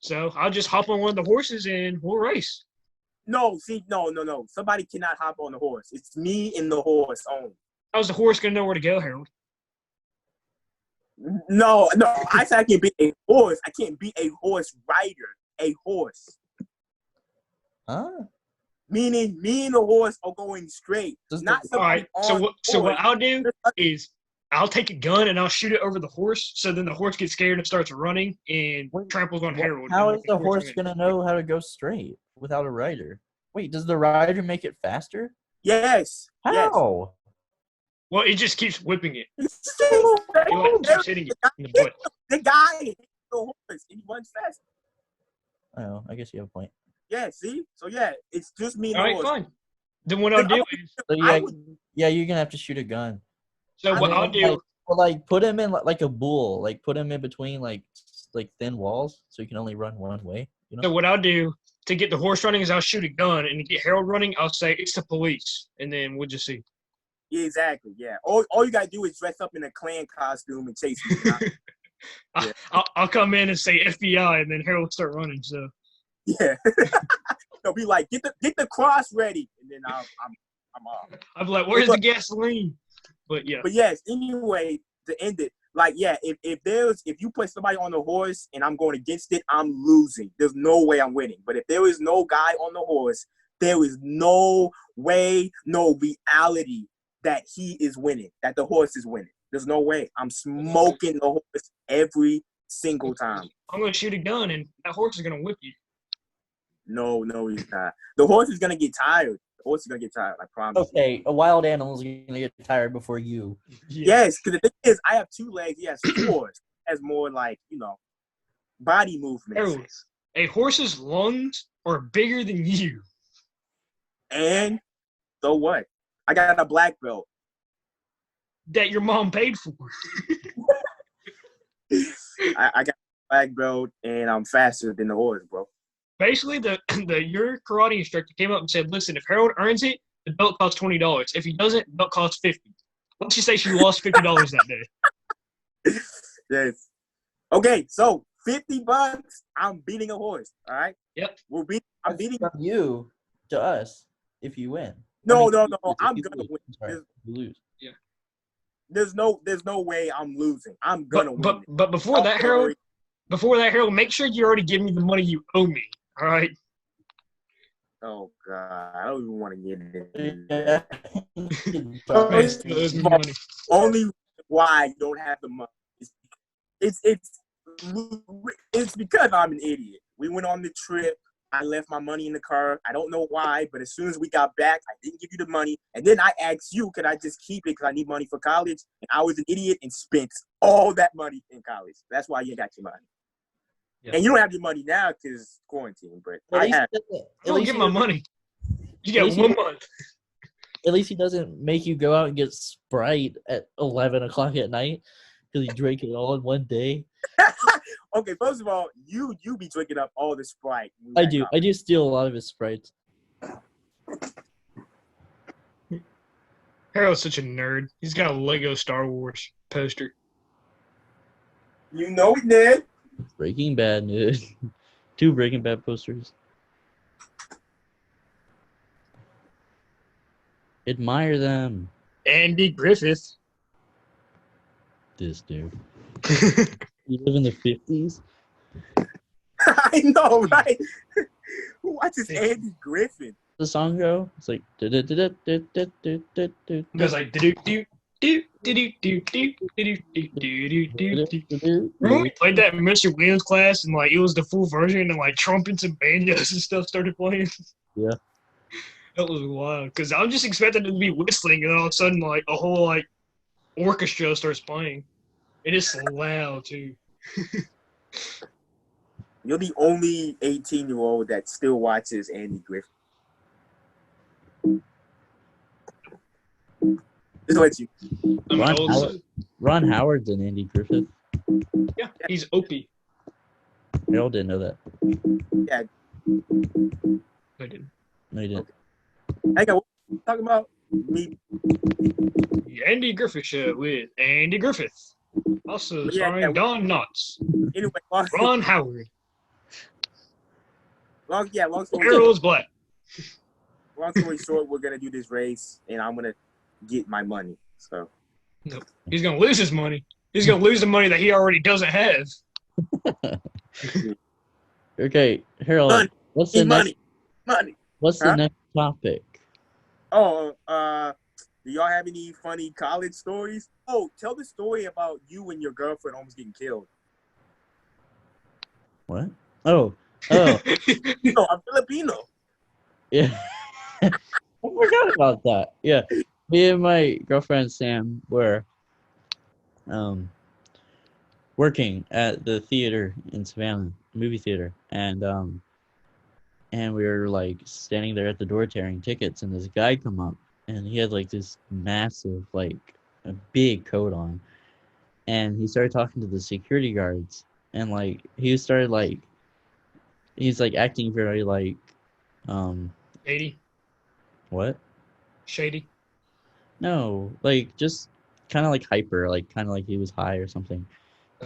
So I'll just hop on one of the horses and we'll race.
No, see, no. Somebody cannot hop on the horse. It's me and the horse only.
How's the horse gonna know where to go, Harold?
No. I said I can beat a horse. I can't beat a horse rider. A horse.
Huh?
Meaning me and the horse are going straight. Not
All right.
somebody on
So what
horse.
I'll do is I'll take a gun and I'll shoot it over the horse. So then the horse gets scared and starts running and tramples on Harold.
How
and
is the horse
wins.
gonna know how to go straight without a rider? Wait, does the rider make it faster?
Yes. Yes.
How?
Well, it just keeps whipping it. It
The
like keeps hitting it in the butt.
guy hit the horse and he runs fast.
Oh, I guess you have a point.
Yeah, see? So yeah, it's just me and
All
the
right,
horse.
fine. Then what I'll do is
So
I would-
yeah, you're gonna have to shoot a gun.
what I'll do.
Like put him in like a bull, like put him in between like thin walls, so you can only run one way. You know.
So what I'll do to get the horse running is I'll shoot a gun, and to get Harold running, I'll say it's the police, and then we'll just see.
Yeah, exactly. Yeah. All you gotta do is dress up in a Klan costume and chase me. Yeah.
I'll come in and say FBI, and then Harold will start running. So
Yeah. They'll be like, get the cross ready, and then I'm off.
I'll be like, "Where's the gasoline?" But yeah,
But yes, anyway, to end it, like yeah, if you put somebody on the horse and I'm going against it, I'm losing. There's no way I'm winning. But if there is no guy on the horse, there is no way, no reality that he is winning, that the horse is winning. There's no way. I'm smoking the horse every single time.
I'm gonna shoot a gun, and that horse is gonna whip you.
No, he's not. The horse is gonna get tired. The horse is gonna get tired. I promise.
Okay, a wild animal's gonna get tired before you.
Yes, because the thing is, I have 2 legs. He has 4. Has more like body movements.
Harold, a horse's lungs are bigger than you.
And so what? I got a black belt.
That your mom paid for.
I got a black belt, and I'm faster than the horse, bro.
Basically, your karate instructor came up and said, "Listen, if Harold earns it, the belt costs $20. If he doesn't, the belt costs $50." Let's just say she lost $50 that day.
Yes. Okay, so $50. I'm beating a horse. All right.
Yep.
I'm beating.
From you to us if you win.
No.
If
I'm
you
gonna
lose.
win.
I'm sorry, if you lose.
There's no way I'm losing. I'm gonna win.
But before that, Harold, make sure you already give me the money you owe me. All right.
Oh God, I don't even want to get into it.
Yeah.
Man, still owes me money.
Only why you don't have the money. It's because I'm an idiot. We went on the trip. I left my money in the car. I don't know why, but as soon as we got back, I didn't give you the money. And then I asked you, could I just keep it because I need money for college? And I was an idiot and spent all that money in college. That's why you got your money. Yeah. And you don't have your money now because quarantine, but I have.
Don't get my money. You got 1 month.
At least he doesn't make you go out and get Sprite at 11 o'clock at night because he drank it all in one day.
Okay, first of all, you be drinking up all the Sprite.
I do. I do steal a lot of his Sprites.
Harold's such a nerd. He's got a Lego Star Wars poster.
You know it, Ned.
Breaking Bad, dude. 2 Breaking Bad posters. Admire them.
Andy Griffith.
This dude. You live in the 50s?
I know, right? Who watches Andy Griffith?
The song go? It's like
It goes like do do do do do do do do do do do. Remember when we played that in Mr. Williams' class and like it was the full version and like trumpets and banjos and stuff started playing?
Yeah.
That was wild because I was just expecting it to be whistling and all of a sudden like a whole like orchestra starts playing. It is loud too.
You're the only 18-year-old that still watches Andy Griffith. Just let you.
Ron Howard's an Andy Griffith.
Yeah, he's Opie.
Harold didn't know that.
Yeah.
I didn't.
No, you didn't.
Hey, what are you talking about? Me.
The Andy Griffith Show with Andy Griffith. Also starring Don Knotts.
Anyway,
Ron Howard.
Long story
Harold's Black.
Long story short, we're gonna do this race, and I'm gonna get my money. So.
Nope. He's gonna lose his money. He's gonna lose the money that he already doesn't have.
Okay, Harold. What's the
money?
What's the next topic?
Oh, do y'all have any funny college stories? Oh, tell the story about you and your girlfriend almost getting killed.
What? Oh.
No, I'm Filipino.
Yeah. I forgot about that. Yeah. Me and my girlfriend Sam were working at the theater in Savannah, movie theater, and we were like standing there at the door tearing tickets, and this guy come up, and he had like this massive, like a big coat on, and he started talking to the security guards, and like he's like acting very like
Shady.
What?
Shady.
No, like just kind of like hyper, like kind of like he was high or something.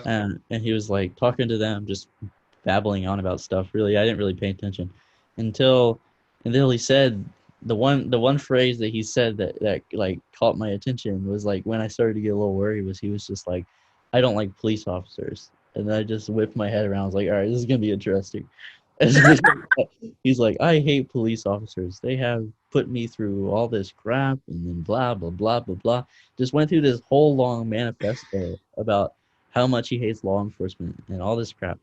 And he was like talking to them, just babbling on about stuff. Really, I didn't really pay attention until he said the one phrase that he said that like caught my attention was like when I started to get a little worried was he was just like, I don't like police officers. And then I just whipped my head around. I was like, all right, this is gonna be interesting. He's like, I hate police officers. They have put me through all this crap, and then blah blah blah blah blah. Just went through this whole long manifesto about how much he hates law enforcement and all this crap.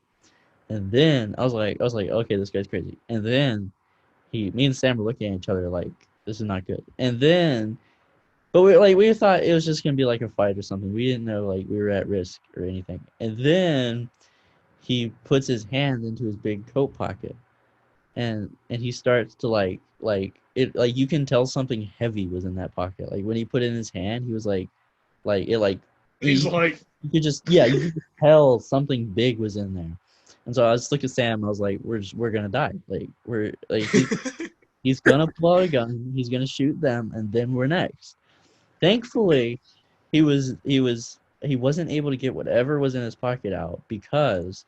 And then I was like, okay, this guy's crazy. And then me and Sam were looking at each other like, this is not good. And then, but we thought it was just gonna be like a fight or something. We didn't know like we were at risk or anything. And then he puts his hand into his big coat pocket, and he starts to like it, like you can tell something heavy was in that pocket. Like when he put it in his hand, he was like
he's like
you could just tell something big was in there. And so I just looked at Sam and I was like, we're gonna die. Like we're like he's gonna pull out a gun, he's gonna shoot them, and then we're next. Thankfully, he wasn't able to get whatever was in his pocket out because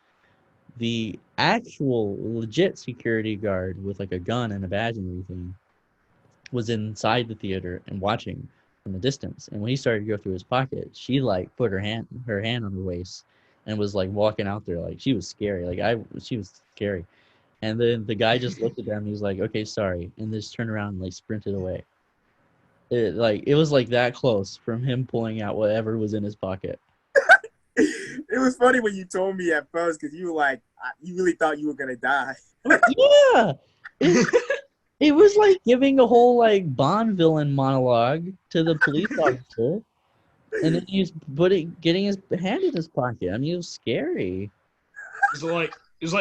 the actual legit security guard with like a gun and a badge and everything was inside the theater and watching from the distance. And when he started to go through his pocket, she like put her hand on her waist and was like walking out there like she was scary. She was scary. And then the guy just looked at them and he was like, okay, sorry, and just turned around and like sprinted away. It was like that close from him pulling out whatever was in his pocket.
It was funny when you told me at first because you were like, you really thought you were gonna die.
Yeah, it was like giving a whole like Bond villain monologue to the police officer, and then he's getting his hand in his pocket. I mean, it was scary.
It's like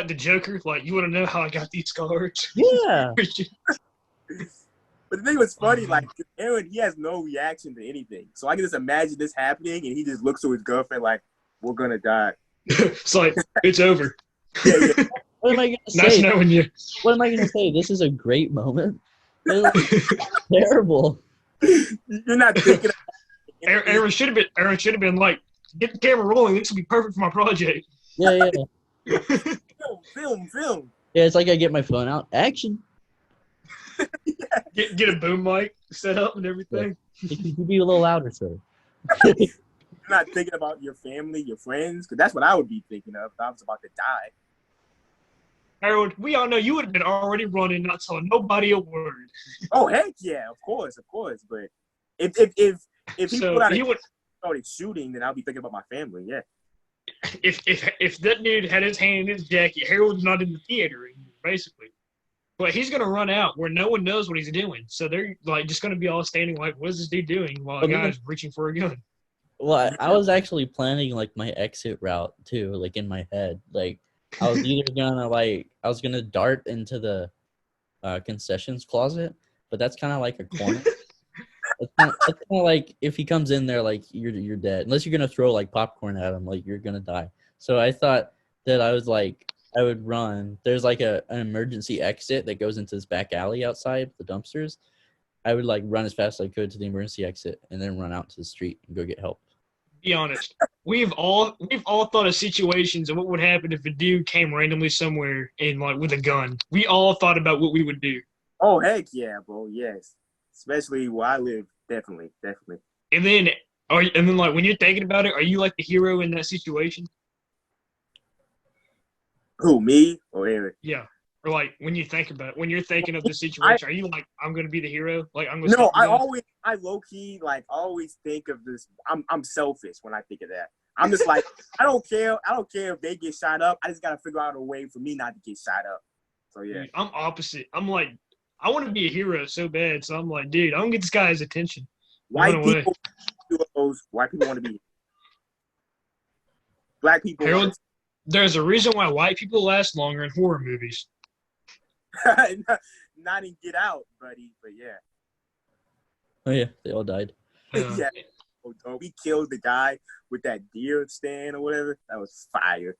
the Joker. Like, you want to know how I got these scars?
Yeah.
But the thing was funny, like Aaron, he has no reaction to anything. So I can just imagine this happening, and he just looks to his girlfriend like, "We're gonna die."
It's like, it's over.
Yeah.
What am I gonna
Nice
say?
knowing you.
What am I gonna say? This is a great moment. It was terrible.
You're not thinking.
Aaron should have been like, get the camera rolling. This will be perfect for my project.
Yeah.
Film.
Yeah, it's like I get my phone out. Action.
Get a boom mic set up and everything.
Could you be a little louder, sir?
You're not thinking about your family, your friends, because that's what I would be thinking of if I was about to die.
Harold, we all know you would have been already running, not telling nobody a word.
Oh heck yeah, of course. But if he
So
put out
he would,
started shooting, then I'll be thinking about my family. Yeah.
if that dude had his hand in his jacket, Harold's not in the theater anymore, basically. But he's gonna run out where no one knows what he's doing. So they're like just gonna be all standing like, "What is this dude doing?" While a guy's reaching for a gun.
Well, I was actually planning like my exit route too, like in my head. Like I was either gonna dart into the concessions closet, but that's kind of like a corner. It's kind of like if he comes in there, like you're dead. Unless you're gonna throw like popcorn at him, like you're gonna die. So I thought that I would run. There's like an emergency exit that goes into this back alley outside the dumpsters. I would like run as fast as I could to the emergency exit and then run out to the street and go get help.
Be honest. We've all thought of situations of what would happen if a dude came randomly somewhere and like with a gun. We all thought about what we would do.
Oh heck yeah, bro. Yes. Especially where I live, definitely.
And then like when you're thinking about it, are you like the hero in that situation?
Who, me or Eric?
Yeah. Or like when you think about it, when you're thinking of the situation, are you like, I'm gonna be the hero? Like I'm gonna
No, I low key like always think of this. I'm selfish when I think of that. I'm just like, I don't care if they get shot up. I just gotta figure out a way for me not to get shot up. So yeah.
Dude, I'm opposite. I'm like, I want to be a hero so bad. So I'm like, dude, I don't get this guy his attention.
White people want to be. Black people.
Harold, there's a reason why white people last longer in horror movies.
Not in Get Out, buddy, but yeah.
Oh yeah, they all died.
Yeah. Oh, we killed the guy with that deer stand or whatever. That was fire.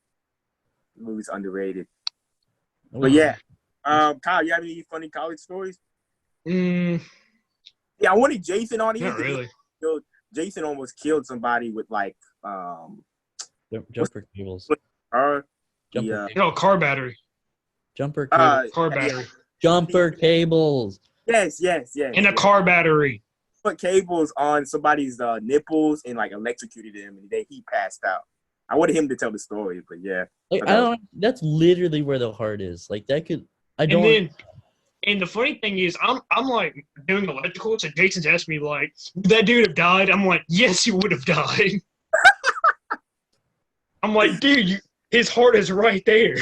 The movie's underrated. But yeah. Kyle, you have any funny college stories? Yeah, I wanted Jason on here.
Not really.
Jason almost killed somebody with like
Jumper cables.
car
battery.
Jumper cables.
Car battery.
Jumper cables.
Yes.
And a car battery.
Put cables on somebody's nipples and like electrocuted him, and he passed out. I wanted him to tell the story, but yeah.
Like, that's literally where the heart is. Like that could.
And the funny thing is, I'm like doing electrical, so Jason's asked me like, would that dude have died? I'm like, yes, he would have died. I'm like, dude, his heart is right there.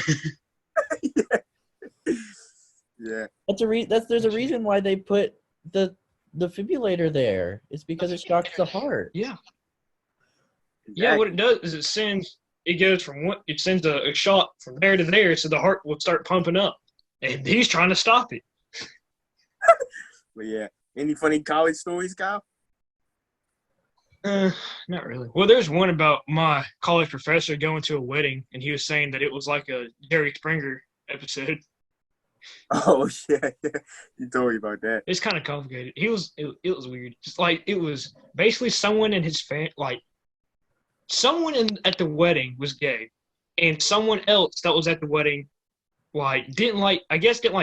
Yeah.
There's a reason why they put the defibrillator there. It's because it shocks the heart.
Yeah. Exactly. Yeah, what it does is it sends a shot from there to there, so the heart will start pumping up. And he's trying to stop it.
But yeah. Any funny college stories, Kyle?
Not really. Well, there's one about my college professor going to a wedding, and he was saying that it was like a Jerry Springer episode.
Oh yeah, you told me about that.
It's kind of complicated. It was weird. Just like it was basically someone in his at the wedding was gay, and someone else that was at the wedding didn't like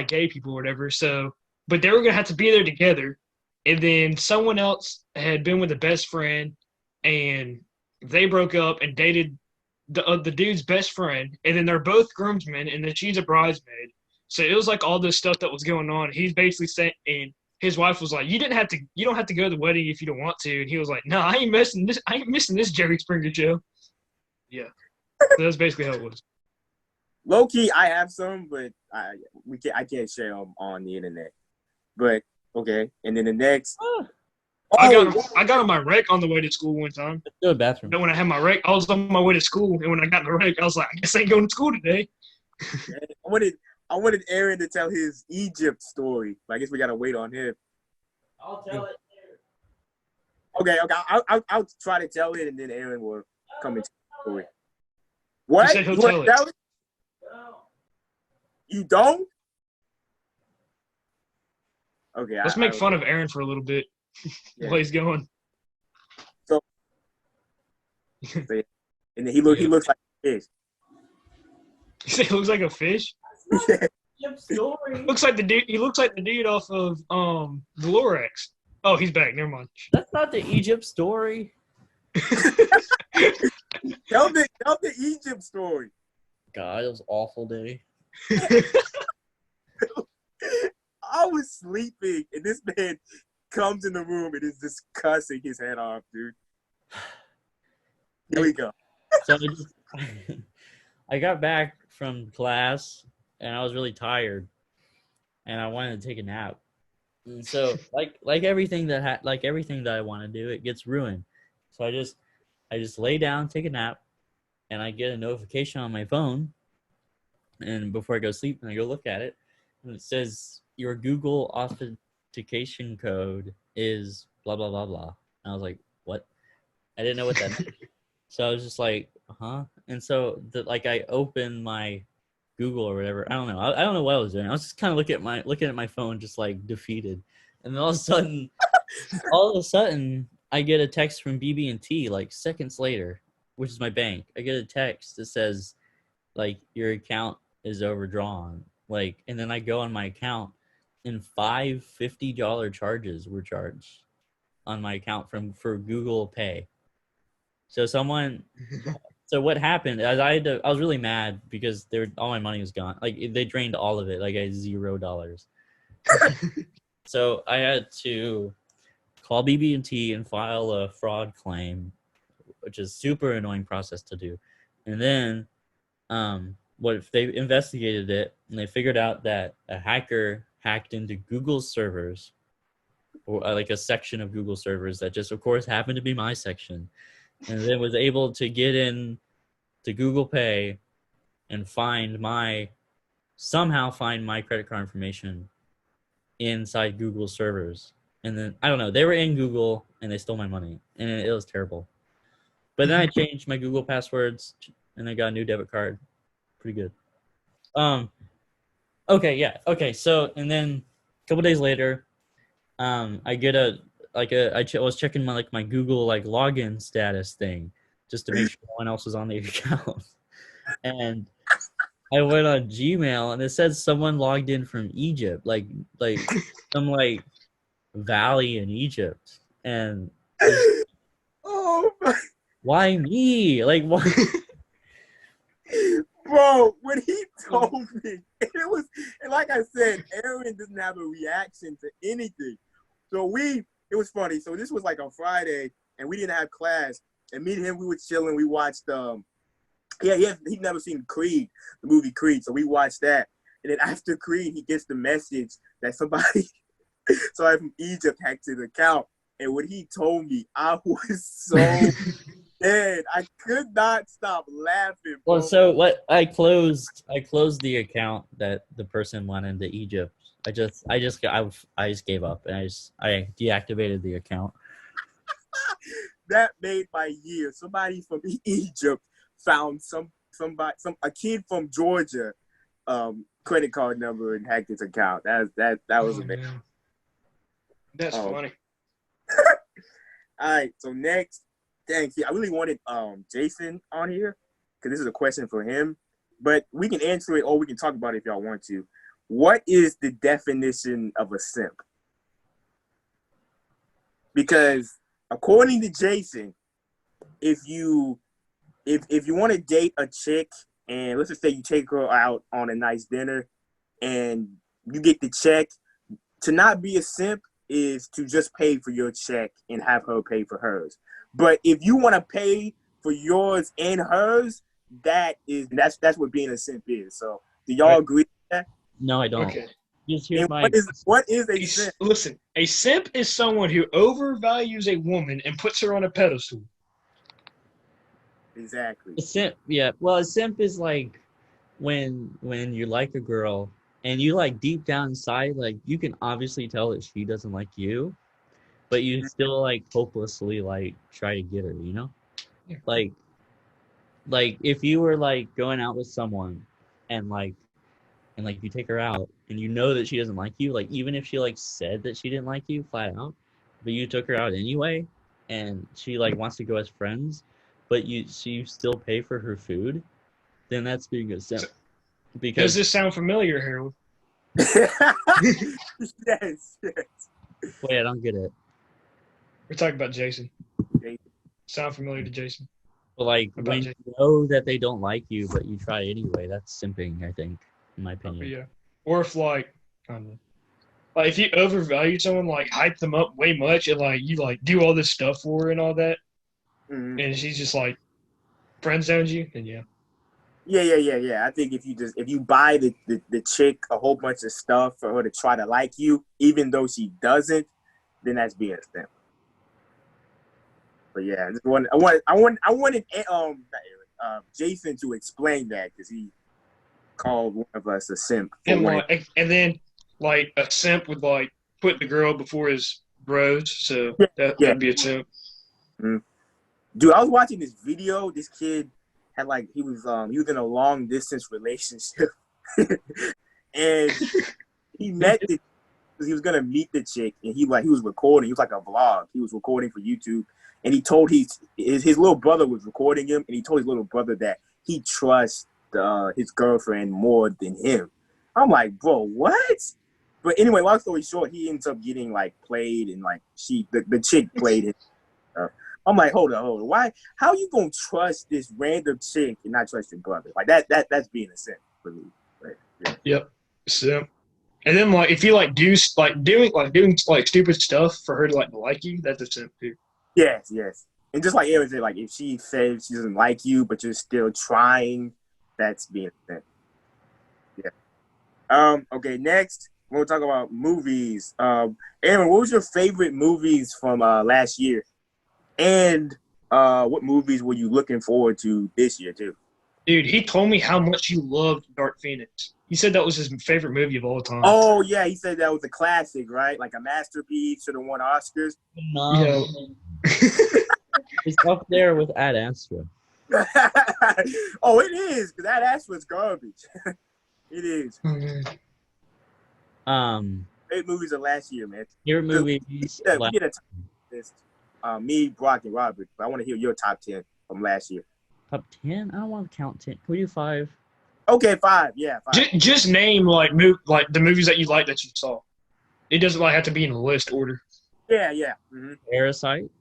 gay people or whatever. So, but they were gonna have to be there together. And then someone else had been with a best friend, and they broke up and dated the dude's best friend. And then they're both groomsmen, and then she's a bridesmaid. So it was like all this stuff that was going on. He's basically saying, and his wife was like, you don't have to go to the wedding if you don't want to. And he was like, no, I ain't missing this Jerry Springer show. Yeah. So that's basically how it was.
Low key, I have some, but I can't share them on the internet. But okay, and then the next.
I got on my wreck on the way to school one time.
Let's go to the bathroom.
But when I had my wreck, I was on my way to school, and when I got in the wreck, I was like, I guess I ain't going to school today.
I wanted Aaron to tell his Egypt story. But I guess we gotta wait on him.
I'll tell it.
Okay. I'll try to tell it, and then Aaron will come and tell the story. What?
He said he'll
You wanna
tell it.
No.
You don't? Okay.
Let's make fun of Aaron for a little bit while he's going.
So, and then he looks like a fish.
You say he looks like a fish?
Egypt story.
Looks like the dude. He looks like the dude off of the Lorax. Oh, he's back. Never mind.
That's not the Egypt story.
Tell the Egypt story.
God, it was an awful day.
I was sleeping, and this man comes in the room and is just cussing his head off, dude. Here we go.
So I got back from class, and I was really tired, and I wanted to take a nap. And so, like everything that I want to do, it gets ruined. So I just lay down, take a nap, and I get a notification on my phone. And before I go to sleep, and I go look at it, and it says your Google authentication code is blah blah blah blah. And I was like, what? I didn't know what that meant. So I was just like, huh? And so I opened my Google or whatever. I don't know. I don't know what I was doing. I was just kind of looking at my phone, just like defeated. And then all of a sudden, I get a text from BB&T like seconds later, which is my bank. I get a text that says, like, your account is overdrawn. Like, and then I go on my account, and $5 $50 charges were charged on my account for Google Pay. So what happened is I was really mad because all my money was gone. Like, they drained all of it. Like, I had $0. So I had to call BB&T and file a fraud claim, which is super annoying process to do. And then what if they investigated it, and they figured out that a hacker hacked into Google's servers, or like a section of Google servers that just, of course, happened to be my section, and then was able to get in to Google Pay and somehow find my credit card information inside Google servers. And then, I don't know, they were in Google, and they stole my money, and it was terrible. But then I changed my Google passwords, and I got a new debit card. Pretty good. Okay, so, and then a couple days later, I get I was checking my Google login status thing just to make sure no one else was on the account. And I went on Gmail, and it said someone logged in from Egypt, like some valley in Egypt. And
Oh my.
why me? Like, why?
Bro, when he told me, and like I said, Aaron doesn't have a reaction to anything. So it was funny. So this was like on Friday, and we didn't have class. And me and him, we were chilling. We watched, he'd never seen Creed, the movie Creed. So we watched that. And then after Creed, he gets the message that somebody from Egypt hacked his account. And when he told me, I was so dead. I could not stop laughing. Bro.
Well, so what? I closed the account that the person went into Egypt. I just gave up, and I deactivated the account.
That made my year. Somebody from Egypt found a kid from Georgia credit card number and hacked his account. That was amazing.
Man. That's funny.
All right, so next, thanks. I really wanted Jason on here because this is a question for him, but we can answer it or we can talk about it if y'all want to. What is the definition of a simp? Because according to Jason, if you want to date a chick and let's just say you take her out on a nice dinner and you get the check, to not be a simp, is to just pay for your check and have her pay for hers. But if you want to pay for yours and hers, that's what being a simp is. So do y'all agree with that?
No, I don't.
Okay.
Just hear my.
What is a simp?
Listen, a simp is someone who overvalues a woman and puts her on a pedestal.
Exactly.
A simp, yeah. Well, a simp is like when you like a girl and you like deep down inside, like you can obviously tell that she doesn't like you, but you still like hopelessly like try to get her, you know?
Yeah.
Like if you were like going out with someone and you take her out and you know that she doesn't like you, like even if she like said that she didn't like you flat out, but you took her out anyway and she like wants to go as friends, but you still pay for her food, then that's being a simp. Because
Does this sound familiar, Harold?
Yes.
wait, I don't get it.
We're talking about Jason.
Jason.
Sound familiar to Jason?
But like
About
when
Jason.
you know that they don't like you, but you try anyway, that's simping, I think, in my opinion.
Yeah. Or if like, I don't know. Like if you overvalue someone, like hype them up way much, and like you like do all this stuff for her and all that, and she's just like friend zones you, then yeah.
Yeah. I think if you buy the chick a whole bunch of stuff for her to try to like you, even though she doesn't, then that's being a simp. But yeah, I wanted Jason to explain that because he called one of us a simp.
And then like a simp would like put the girl before his bros, so that'd be a simp.
Mm-hmm. Dude, I was watching this video. This kid had like he was in a long distance relationship, and he met the he was gonna meet the chick, and he was recording. He was like a vlog. He was recording for YouTube, and he told his little brother was recording him, and he told his little brother that he trusts his girlfriend more than him. I'm like, bro, what? But anyway, long story short, he ends up getting like played, and like the chick played him. I'm like, hold on. Why? How you gonna trust this random chick and not trust your brother? Like that's being a simp for me. Like, yeah.
Yep, simp. And then like if you like doing stupid stuff for her to like you, that's a simp too.
Yes. And just like Aaron said, like if she says she doesn't like you, but you're still trying, that's being a simp. Yeah. Okay. Next, we're gonna talk about movies. Aaron, what was your favorite movies from last year? And what movies were you looking forward to this year too?
Dude, he told me how much he loved Dark Phoenix. He said that was his favorite movie of all time.
Oh yeah, he said that was a classic, right? Like a masterpiece, should have won Oscars.
No, it's up there with Ad Astra.
Oh, it is, because Ad Astra's garbage. It is. Great movies of last year, man.
Your movies.
We get a top list. Me, Brock, and Robert. But I want to hear your top 10 from last year.
Top 10? I don't want to count 10. Can we do 5?
Okay, 5. Yeah, 5.
Just name like the movies that you like that you saw. It doesn't like have to be in the list order.
Yeah. Mm-hmm.
Parasite.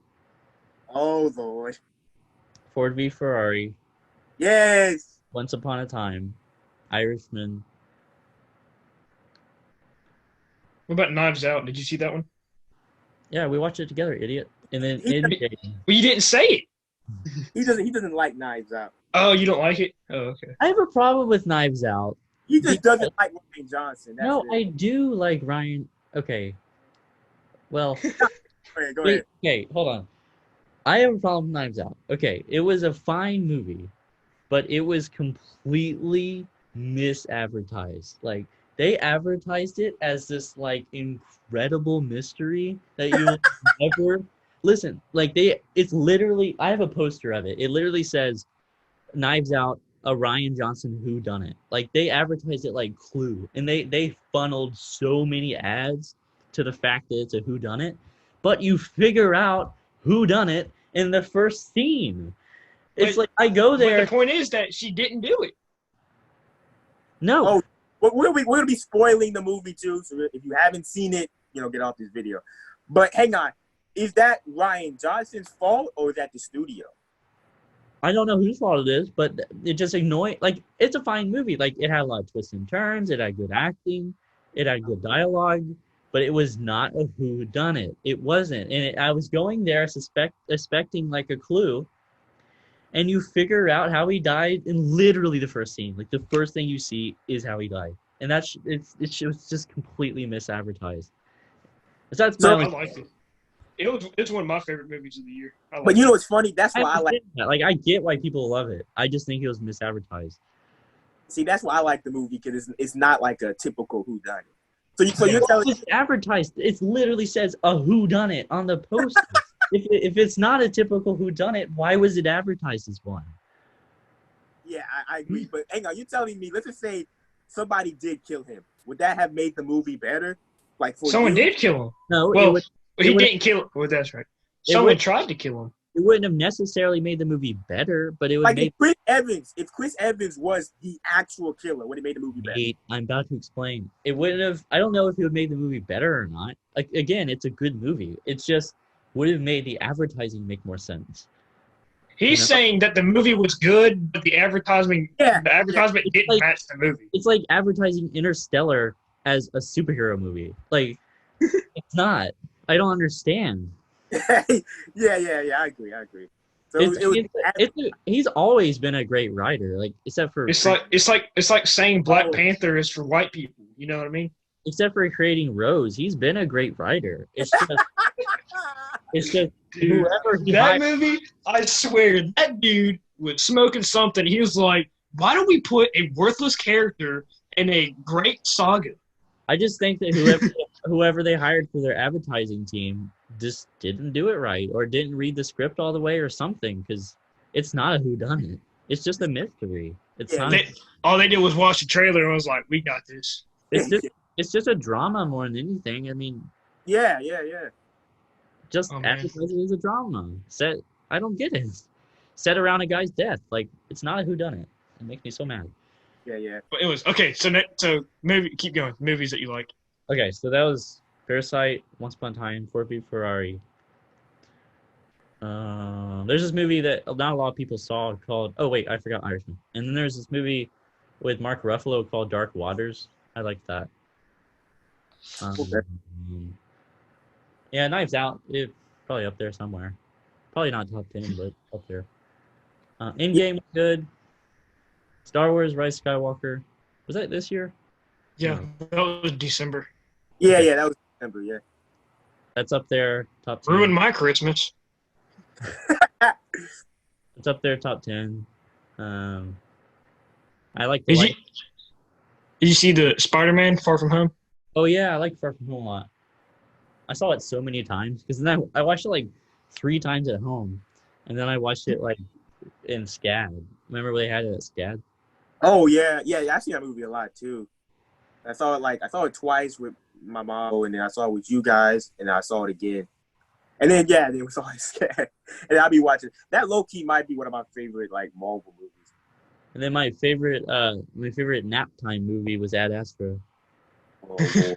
Oh Lord.
Ford v Ferrari.
Yes.
Once Upon a Time. Irishman.
What about Knives Out? Did you see that one?
Yeah, we watched it together, idiot. And then
Well, you didn't say it.
He doesn't like Knives Out.
Oh, you don't like it? Oh, okay.
I have a problem with Knives Out.
He just doesn't like Rian Johnson. That's
No,
it.
I do like Ryan. Okay. Well.
Go ahead.
Okay, hold on. I have a problem with Knives Out. Okay, it was a fine movie, but it was completely misadvertised. Like, they advertised it as this, like, incredible mystery that you will never... Listen, like, it's literally... I have a poster of it. It literally says, Knives Out, a Rian Johnson whodunit. Like, they advertised it like Clue, and they funneled so many ads to the fact that it's a whodunit, but you figure out whodunit in the first scene. It's like, I go there...
But the point is that she didn't do it.
No.
Oh, we're gonna be spoiling the movie too. So if you haven't seen it, get off this video. But hang on, is that Rian Johnson's fault or is that the studio?
I don't know whose fault it is, but it just annoying. Like, it's a fine movie. Like, it had a lot of twists and turns. It had good acting. It had good dialogue. but it was not a whodunit. It wasn't. And I was going there expecting like a clue, and you figure out how he died in literally the first scene. Like the first thing you see is how he died. And that's it was just completely misadvertised. So that's
I liked it. It's one of my favorite movies of the year.
But you know what's funny? That's why I like.
Like I get why people love it. I just think it was misadvertised.
See, that's why I like the movie because it's not like a typical whodunit. So you're telling
it's advertised. It literally says a whodunit on the poster. if it's not a typical whodunit, why was it advertised as one?
Yeah, I agree. But hang on, you're telling me? Let's just say somebody did kill him. Would that have made the movie better? Like for
someone
you?
did kill him.
No,
well, he didn't kill him. Well, that's right. Someone tried to kill him.
It wouldn't have necessarily made the movie better, but it would
like
make
if Chris Evans was the actual killer, would it made the movie better?
I'm about to explain. It wouldn't have. I don't know if it would make the movie better or not. Like again, it's a good movie. It's just would have made the advertising make more sense.
He's saying that the movie was good, but the advertisement didn't match the movie.
It's like advertising Interstellar as a superhero movie. Like it's not. I don't understand.
yeah. I agree. So
he's always been a great writer. Like except for
it's like saying Black Panther is for white people. You know what I mean?
Except for creating Rose, he's been a great writer. It's just
Dude,
whoever
movie. I swear that dude was smoking something. He was like, "Why don't we put a worthless character in a great saga?"
I just think that whoever they hired for their advertising team just didn't do it right or didn't read the script all the way or something because it's not a whodunit. It's just a mystery. It's not.
All they did was watch the trailer and was like, "We got this."
It's just a drama more than anything. I mean.
Yeah.
Just advertising is a drama. I don't get it. Set around a guy's death. Like it's not a whodunit. It makes me so mad.
Yeah.
But it was okay. So keep going. Movies that you like.
Okay, so that was Parasite, Once Upon a Time, Ford v Ferrari. There's this movie that not a lot of people saw called. Oh wait, I forgot Irishman. And then there's this movie with Mark Ruffalo called Dark Waters. I like that. Yeah, Knives Out. It's probably up there somewhere. Probably not top 10, but up there. Endgame was good. Star Wars: Rise of Skywalker. Was that this year?
Yeah, that was December.
Yeah, that was December. Yeah.
That's up there, top 10.
Ruined my Christmas.
It's up there, top 10. I like.
Did you see the Spider-Man: Far From Home?
Oh yeah, I like Far From Home a lot. I saw it so many times because then I watched it like 3 times at home, and then I watched it like in SCAD. Remember when they had it at SCAD?
Oh yeah. I see that movie a lot too. I saw it twice with my mom, and then I saw it with you guys, and I saw it again. And then we saw it SCAD, and I'll be watching. That low key might be one of my favorite like Marvel movies.
And then my favorite nap time movie was Ad Astra.
Oh.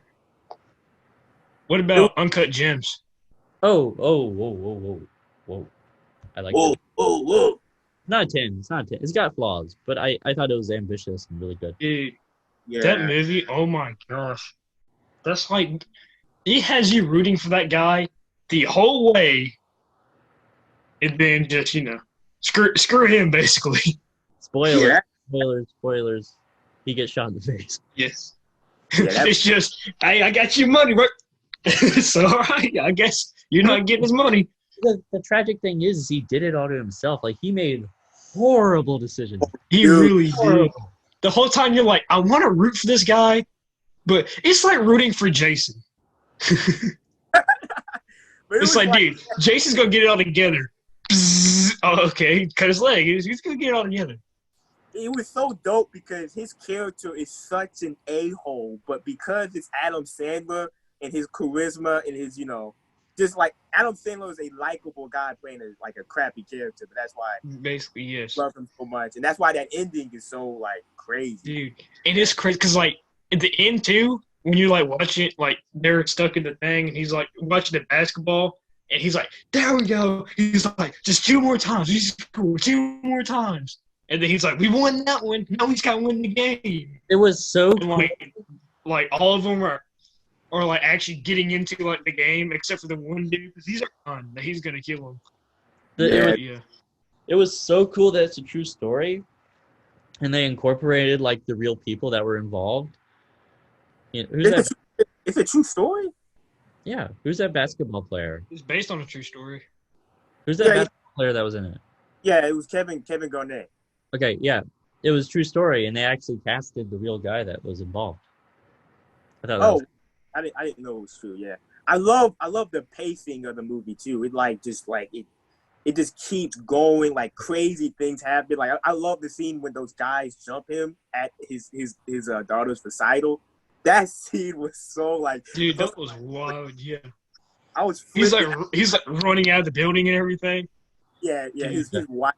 What about Uncut Gems?
Whoa. I like it.
Whoa.
Not a 10. It's not a 10. It's got flaws, but I thought it was ambitious and really good.
Dude,
Yeah.
that movie, oh my gosh. That's like, it has you rooting for that guy the whole way, and then just, screw him, basically.
Spoilers. He gets shot in the face.
Yes.
Yeah,
It's just, hey, I got your money, right? So, all right, I guess you're not getting his money.
The tragic thing is he did it all to himself. Like, he made horrible decisions.
He really did. The whole time you're like, I want to root for this guy, but it's like rooting for Jason. It's like, dude, Jason's going to get it all together. Bzzz. Oh, okay, cut his leg. He's going to get it all together.
It was so dope because his character is such an a-hole, but because it's Adam Sandler and his charisma and his, just like Adam Sandler is a likable guy playing a crappy character, but that's why
basically, yes,
I love him so much, and that's why that ending is so like crazy,
dude. It is crazy because like at the end too, when you like watch it, like they're stuck in the thing, and he's like watching the basketball, and he's like, "There we go." He's like, "Just 2 more times. We just score 2 more times." And then he's like, "We won that one. Now we just got to win the game."
It was so
and, like all of them are or like actually getting into like the game, except for the one dude because he's on that he's gonna kill him.
It was so cool that it's a true story, and they incorporated like the real people that were involved. Who's that?
It's a true story.
Yeah, who's that basketball player?
It's based on a true story.
Who's that basketball player that was in it?
Yeah, it was Kevin Garnett.
Okay, yeah, it was a true story, and they actually casted the real guy that was involved. I thought
I didn't know it was true. Yeah, I love the pacing of the movie too. It just keeps going, like crazy things happen. Like I love the scene when those guys jump him at his daughter's recital. That scene was so like,
dude, that was wild. Yeah,
I was.
He's like running out of the building and everything.
Yeah. His wife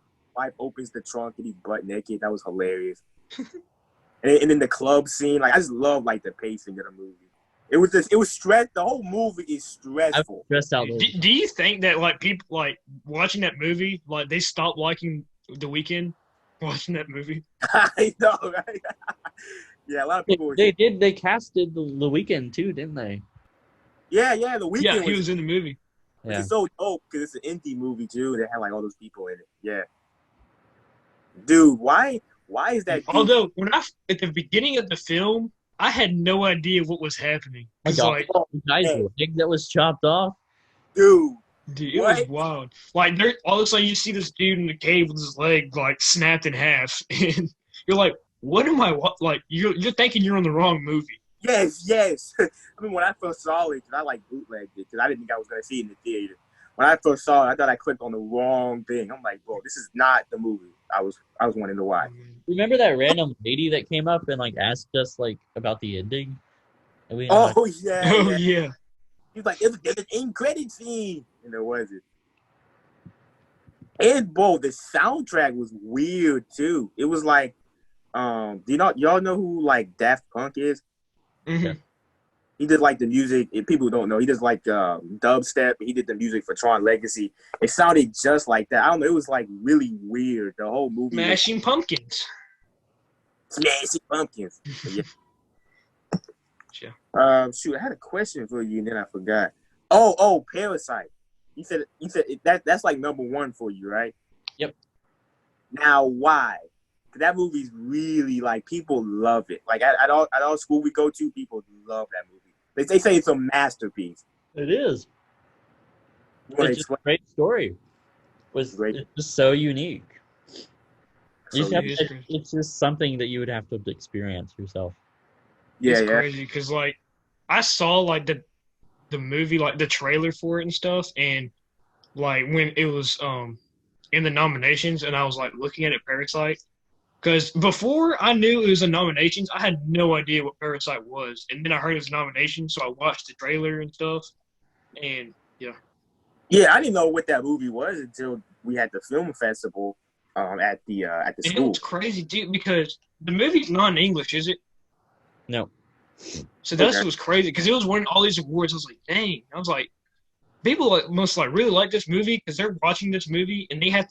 opens the trunk and he's butt naked. That was hilarious. and then the club scene, like I just love like the pacing of the movie. It was stress. The whole movie is stressful.
Stressed out.
Do you think that like people like watching that movie, like they stopped liking The Weeknd watching that movie?
I know, right? Yeah, a lot of people.
They casted the Weeknd too, didn't they?
Yeah, The Weeknd.
Yeah, he was in the movie.
Yeah.
It's so dope because it's an indie movie too. They had like all those people in it. Yeah, dude, why is that?
Although at the beginning of the film, I had no idea what was happening. It's like
the guy's leg that was chopped off.
Dude,
it was wild. Like all of a sudden you see this dude in the cave with his leg like snapped in half, and you're like, "What am I like?" You're thinking you're on the wrong movie.
Yes. I mean, when I first saw it, because I like bootlegged it, because I didn't think I was going to see it in the theater. When I first saw it, I thought I clicked on the wrong thing. I'm like, bro, this is not the movie I was wanting to watch.
Remember that random lady that came up and like asked us like about the ending? And
yeah. He's like, there's an end credit scene, and there wasn't. And bro, the soundtrack was weird too. It was like, do y'all know who like Daft Punk is?
Mm-hmm.
He did like the music. If people don't know, he does like dubstep. He did the music for Tron Legacy. It sounded just like that. I don't know. It was like really weird. The whole movie.
Smashing Pumpkins.
Yeah.
Yeah.
Shoot, I had a question for you and then I forgot. Oh, Parasite. You said that's like number one for you, right?
Yep.
Now, why? That movie's really like people love it. Like at all school we go to, people love that movie. They say it's a masterpiece.
It is. It's just a great story. It's just so unique. It's just something that you would have to experience yourself.
It's crazy because like I saw like the movie, like the trailer for it and stuff, and like when it was in the nominations, and I was like looking at it, Parasite. Because before I knew it was in nominations, I had no idea what Parasite was. And then I heard it was a nomination, so I watched the trailer and stuff. And, yeah.
Yeah, I didn't know what that movie was until we had the film festival at the school.
It's crazy, dude, because the movie's not in English, is it?
No.
So that's what was crazy, because it was winning all these awards. I was like, dang. I was like, people must like really like this movie because they're watching this movie, and you have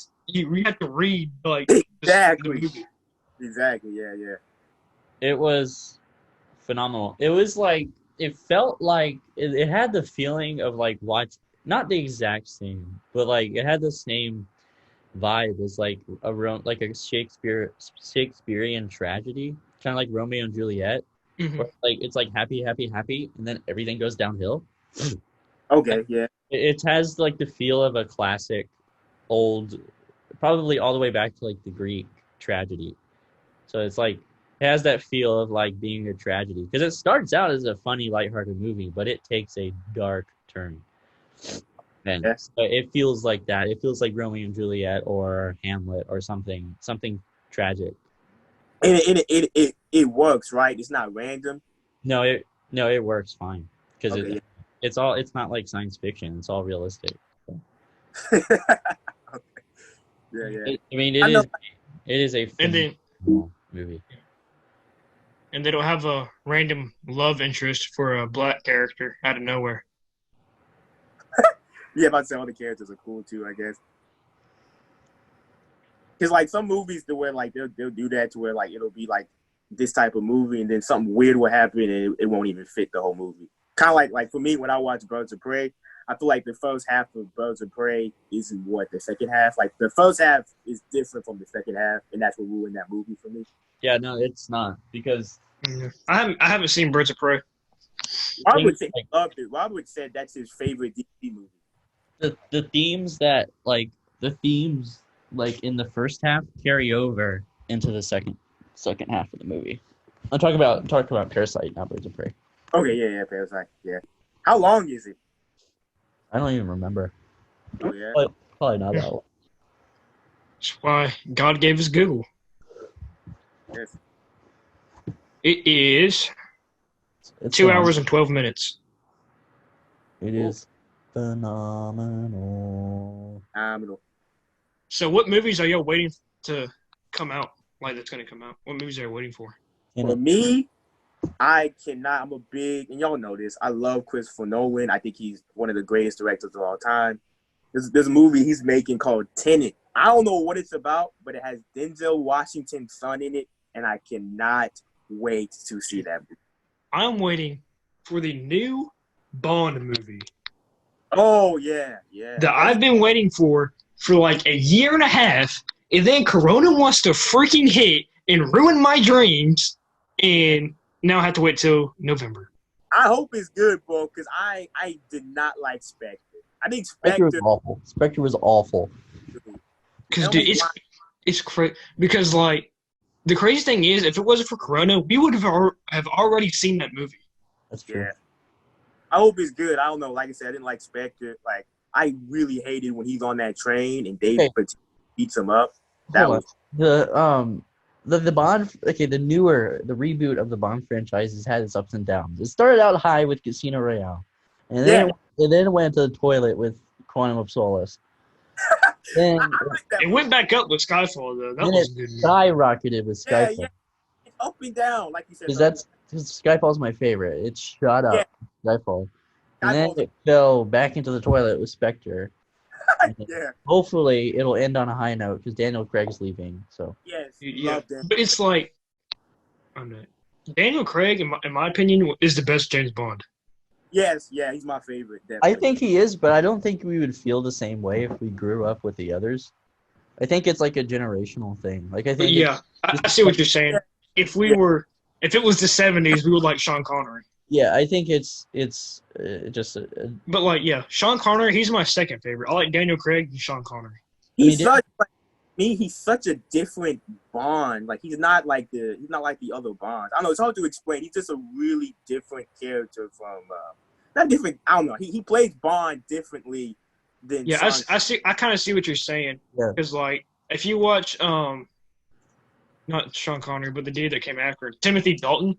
to read, like,
exactly.
the movie.
Exactly, yeah.
It was phenomenal. It was like, it felt like, it had the feeling of like not the exact same, but like it had the same vibe as like a Shakespearean tragedy, kind of like Romeo and Juliet.
Mm-hmm.
Where like it's like happy, and then everything goes downhill.
Okay, yeah.
It has like the feel of a classic, old, probably all the way back to like the Greek tragedy. So it's like, it has that feel of like being a tragedy. Because it starts out as a funny, lighthearted movie, but it takes a dark turn. And so it feels like that. It feels like Romeo and Juliet or Hamlet or something tragic.
And it works, right? It's not random.
No, it works fine. Because it's not like science fiction. It's all realistic. So.
Yeah.
It is a phenomenal movie.
And they don't have a random love interest for a black character out of nowhere.
Yeah, about to say all the characters are cool too, I guess. Because like some movies, the way like they'll do that to where like it'll be like this type of movie, and then something weird will happen, and it won't even fit the whole movie. kind of like for me when I watch Birds of Prey, I feel like the first half of Birds of Prey isn't what the second half. Like the first half is different from the second half, and that's what ruined that movie for me.
Yeah, no, it's not because
I haven't seen Birds of Prey.
Robert said he loved it. Robert said that's his favorite DC movie.
the themes in the first half carry over into the second half of the movie. I'm talking about Parasite, not Birds of Prey.
Okay, yeah, Parasite, yeah. How long is it?
I don't even remember.
Oh yeah,
Probably not that long.
That's why God gave us Google.
yes.
It is
It's
2 hours and 12 minutes.
It is phenomenal.
So what movies are y'all waiting to come out? Like that's going to come out? What movies are you waiting for?
For me, I cannot. I'm a big, and y'all know this. I love Christopher Nolan. I think he's one of the greatest directors of all time. There's a movie he's making called Tenet. I don't know what it's about, but it has Denzel Washington's son in it, and I cannot wait to see that movie.
I'm waiting for the new Bond movie
Oh yeah.
that I've been waiting for like a year and a half, and then Corona wants to freaking hit and ruin my dreams, and now I have to wait till November.
I hope it's good, bro, because I did not like Spectre. I think
Spectre was
Spectre.
awful. Spectre was awful.
Because dude, it's crazy. Because like the crazy thing is, if it wasn't for Corona, we would have already seen that movie.
That's true.
Yeah. I hope it's good. I don't know. Like I said, I didn't like Spectre. Like I really hated when he's on that train and David beats him up. That was
the Bond. Okay, the reboot of the Bond franchise has had its ups and downs. It started out high with Casino Royale, and then it went to the toilet with Quantum of Solace. Then
it went back up with Skyfall though. That was good.
Skyrocketed with Skyfall.
Yeah. It's up and down, like you said.
Because Skyfall's my favorite. It shot up.
Yeah.
Skyfall. And then it fell back into the toilet with Spectre.
Yeah.
Hopefully, it'll end on a high note because Daniel Craig's leaving. So
Yes.
Yeah, but it's like, Daniel Craig, in my opinion, is the best James Bond.
Yes. Yeah. He's my favorite. Definitely.
I think he is, but I don't think we would feel the same way if we grew up with the others. I think it's like a generational thing. Like I think.
Yeah, I see what you're saying. If it was the '70s, we would like Sean Connery.
Yeah, I think it's just.
But like, yeah, Sean Connery, he's my second favorite. I like Daniel Craig and Sean Connery.
He's such a different Bond. Like he's not like the other Bonds. I don't know. It's hard to explain. He's just a really different character from. Not different. I don't know. He plays Bond differently than.
Yeah, I see. I kind of see what you're saying.
Yeah.
Because like, if you watch not Sean Connery, but the dude that came after Timothy Dalton.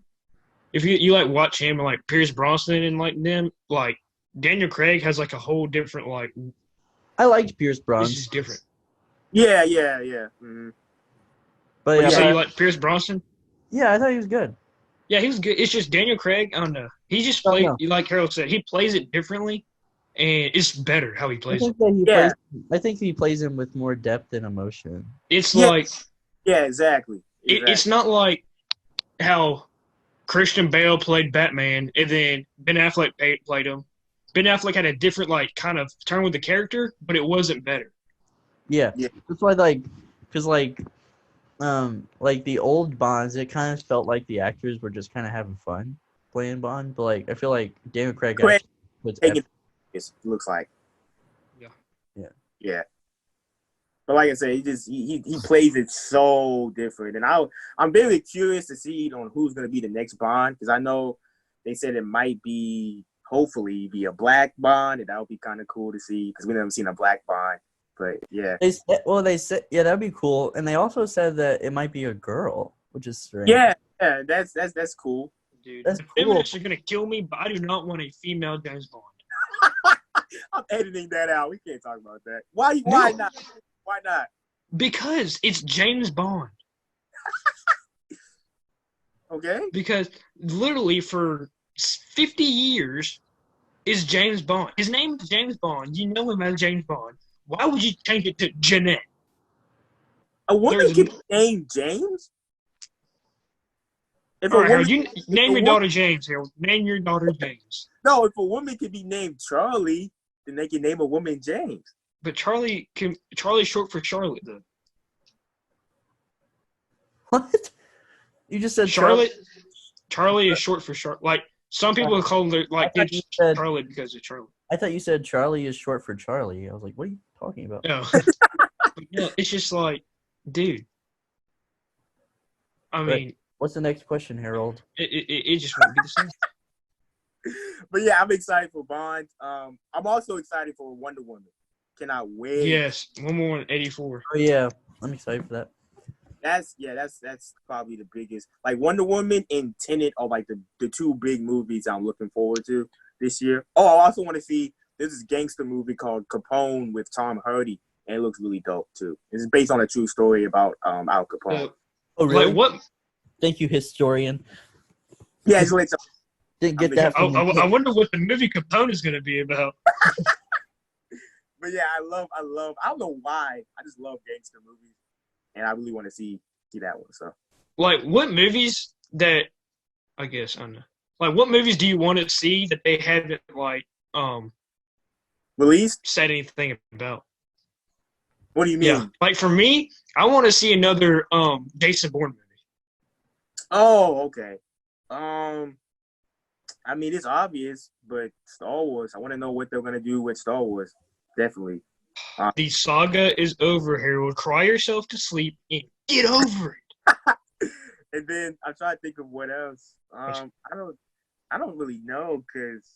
If you like watch him and like Pierce Brosnan and like them, like Daniel Craig has like a whole different like.
I liked Pierce Brosnan.
This is different.
Yeah. Mm-hmm.
But yeah,
So you like Pierce Brosnan?
Yeah, I thought he was good.
Yeah, he was good. It's just Daniel Craig. I don't know. He just plays, like Harold said, he plays it differently, and it's better how he plays it.
I think he plays him with more depth and emotion.
It's like.
Yeah, exactly.
It's not like how Christian Bale played Batman, and then Ben Affleck played him. Ben Affleck had a different, like, kind of turn with the character, but it wasn't better.
Yeah. That's why, because the old Bonds, it kind of felt like the actors were just kind of having fun playing Bond, but, like, I feel like Daniel Craig puts
it looks like. Yeah. But like I said, he plays it so different, and I'm very curious to see on who's going to be the next Bond, because I know they said it might hopefully be a black Bond, and that would be kind of cool to see because we've never seen a black Bond. But yeah, they said that'd be cool, and they also said that it might be a girl, which is strange. Yeah, that's cool,
dude. The feminists are going to kill me, but I do not want a female James Bond.
I'm editing that out. We can't talk about that. Why not? Why not?
Because it's James Bond.
Okay.
Because literally for 50 years is James Bond. His name is James Bond. You know him as James Bond. Why would you change it to Jeanette?
A woman can name James? If
All
a
right,
woman,
Harold, you name your daughter James, Harold. Name your daughter James.
no, if a woman could be named Charlie, then they can name a woman James.
But Charlie's short for Charlotte, though.
What? You just said
Charlotte. Charlie is short for Charlotte. Like some people call her like
I thought
it's
you said-
Charlotte because of Charlotte.
I thought you said Charlie is short for Charlie. I was like, what are you talking about?
No, no, it's just like, dude. I mean,
What's the next question, Harold?
it just won't be the same.
But yeah, I'm excited for Bond. I'm also excited for Wonder Woman. Cannot wait.
Yes, one more 84.
Oh yeah, I'm excited for that.
That's probably the biggest. Like Wonder Woman and Tenet are like the two big movies I'm looking forward to this year. Oh, I also want to see this gangster movie called Capone with Tom Hardy, and it looks really dope too. It's based on a true story about Al Capone.
Oh really?
Like what?
Thank you, historian.
Yeah, it's like
Didn't get that from
I wonder what the movie Capone is going to be about.
But yeah, I don't know why. I just love gangster movies, and I really want to see that one. So,
Like, what movies that I guess I don't know. Like, what movies do you want to see that they haven't like
released?
said anything about?
What do you mean?
Yeah, like for me, I want to see another Jason Bourne movie.
Oh, okay. I mean, it's obvious, but Star Wars. I want to know what they're gonna do with Star Wars. Definitely.
The saga is over, Harold. Cry yourself to sleep and get over it.
And then I'm trying to think of what else. I don't really know because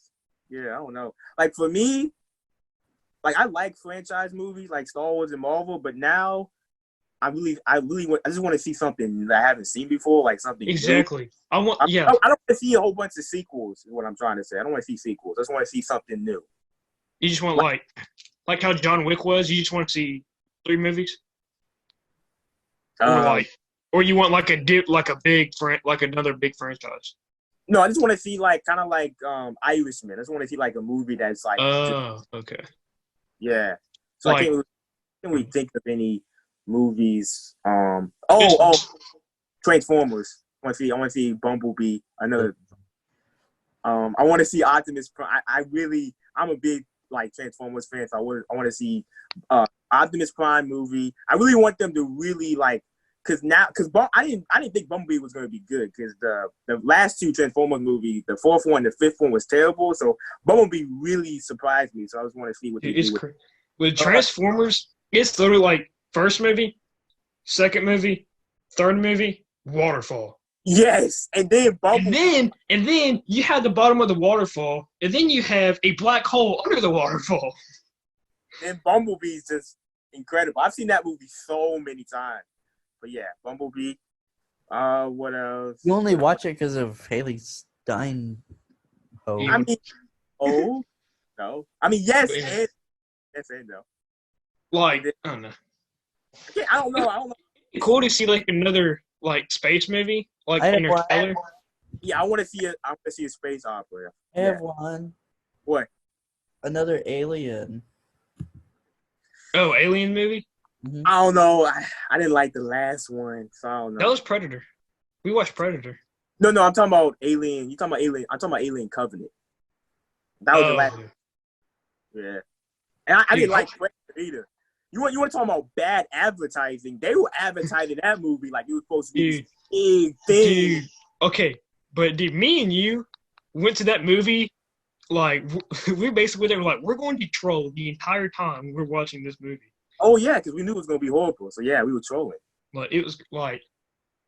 I don't know. Like for me, like I like franchise movies like Star Wars and Marvel, but now I just want to see something that I haven't seen before, like something
Exactly.
new.
I want.
I
Yeah.
don't want to see a whole bunch of sequels. Is what I'm trying to say. I don't want to see sequels. I just want to see something new.
You just want like how John Wick was. You just want to see 3 movies, or you want like another big franchise.
No, I just want to see like kind of like Irishman. I just want to see like a movie that's like.
Oh, okay.
Yeah. So
Like-
I can't really think of any movies. Transformers. I want to see Bumblebee. Another. I want to see Optimus Prime. I'm a big like Transformers fan. So I want to see Optimus Prime movie. I really want them to really like because I didn't think Bumblebee was going to be good because the last 2 Transformers movies, the 4th one, the 5th one was terrible. So Bumblebee really surprised me. So I just want to see what they do
with Transformers. It's literally like first movie, second movie, third movie, waterfall.
Yes, and then Bumblebee.
And then you have the bottom of the waterfall, and then you have a black hole under the waterfall.
And Bumblebee's just incredible. I've seen that movie so many times. But yeah, Bumblebee. What else?
You only watch it because of Haley Stein. Oh,
I mean, no. I mean, yes, and no.
Like, I don't know.
I don't know.
Cool to see like another like space movie, like Interstellar.
Yeah, I want to see it. I want to see a space opera.
I have one.
What?
Another Alien.
Oh, Alien movie?
Mm-hmm.
I don't know. I didn't like the last one, so I don't know.
That was Predator. We watched Predator.
No, I'm talking about Alien. You talking about Alien? I'm talking about Alien Covenant. That was the last. Yeah, and I didn't like Predator either. You want to talk about bad advertising? They were advertising that movie like it was supposed to be this big thing.
Dude, okay, but dude, me and you went to that movie. Like we basically they were like, we're going to troll the entire time we're watching this movie.
Oh yeah, because we knew it was gonna be horrible. So yeah, we were trolling.
Like it was like,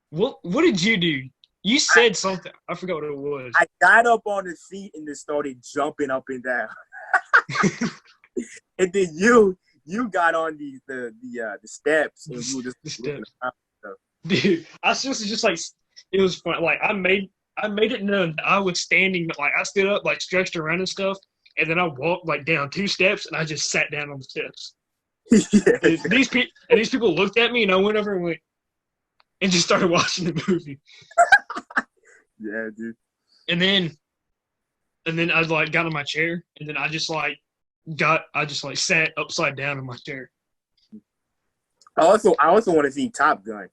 what did you do? You said something. I forgot what it was.
I got up on the seat and just started jumping up and down. And then you got on the steps and you were just
the steps. Dude, I seriously just like it was fun. Like I made it known that I was standing, like I stood up, like stretched around and stuff, and then I walked like down 2 steps and I just sat down on the steps.
Yeah.
And these people looked at me and I went over and went and just started watching the movie.
Yeah, dude.
And then I like got in my chair and then I just sat upside down in my chair.
I also want to see Top Gun.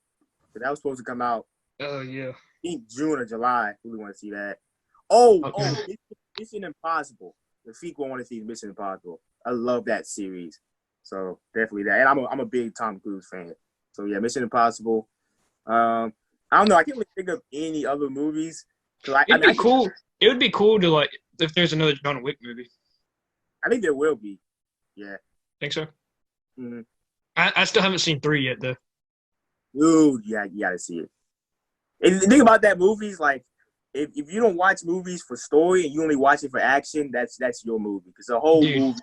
That was supposed to come out.
Oh yeah.
think June or July. I really want to see that. Oh,
Okay.
Mission Impossible. The sequel I want to see is Mission Impossible. I love that series. So definitely that. And I'm a big Tom Cruise fan. So yeah, Mission Impossible. I don't know. I can't really think of any other movies.
It'd be cool. It would be cool to like if there's another John Wick movie.
I think there will be. Yeah.
Think so?
Mm-hmm.
I still haven't seen 3 yet though.
Dude, yeah, you gotta see it. And the thing about that movie is like, if you don't watch movies for story and you only watch it for action, that's your movie because the whole movie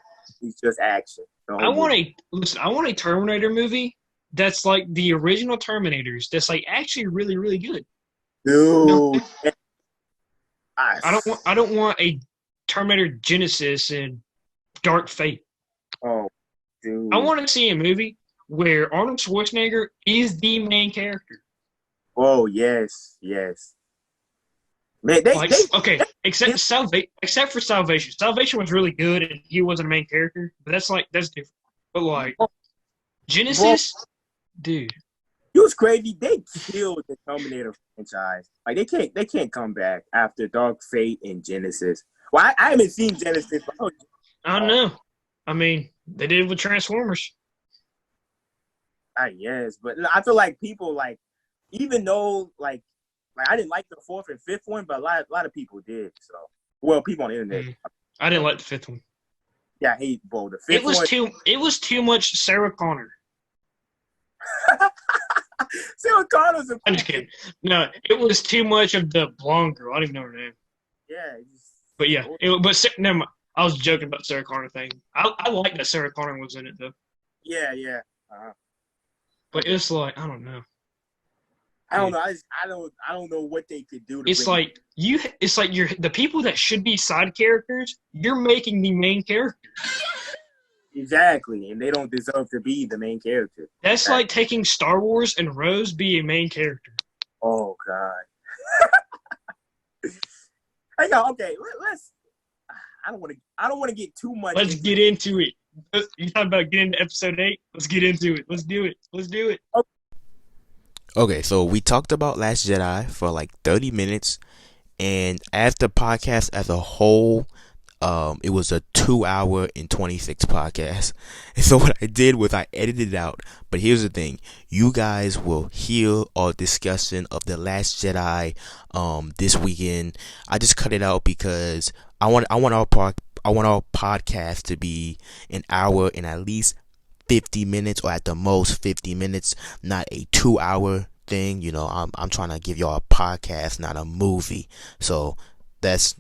is just action. I want
a Terminator movie that's like the original Terminators. That's like actually really really good.
Dude,
I don't want a Terminator Genesis and Dark Fate.
Oh, dude.
I want to see a movie where Arnold Schwarzenegger is the main character.
Oh yes. Man,
except for Salvation. Salvation was really good and he wasn't a main character, but that's different. But like Genesis, dude.
It was crazy. They killed the Terminator franchise. Like they can't come back after Dark Fate and Genesis. Well, I haven't seen Genesis. But
I don't know. I mean, they did it with Transformers.
Yes, but I feel like people like, even though like I didn't like the 4th and 5th one, but a lot of people did. So, well, people on the internet.
I didn't like the 5th one.
Yeah, I hate both. The 5th one.
It was too much Sarah Connor.
Sarah Connor's
I'm just kidding. No, it was too much of the blonde girl. I don't even know her name.
Yeah.
But yeah, never mind. I was joking about Sarah Connor thing. I like that Sarah Connor was in it though.
Yeah.
But it's like I don't know.
I don't know. I don't know what they could do.
It's like you're the people that should be side characters. You're making the main character.
Exactly, and they don't deserve to be the main character.
That's like taking Star Wars and Rose be a main character.
Oh God. Hey, okay. Let's. I don't want to get too much.
Let's get into it. You talking about getting into episode 8? Let's get into it. Let's do it.
Okay, so we talked about Last Jedi for like 30 minutes, and as the podcast as a whole, it was a 2-hour and 26 podcast. And so what I did was I edited it out. But here's the thing: you guys will hear our discussion of the Last Jedi this weekend. I just cut it out because I want our podcast to be an hour and at least 50 minutes, or at the most 50 minutes, not a 2-hour thing. You know, I'm trying to give y'all a podcast, not a movie. So that's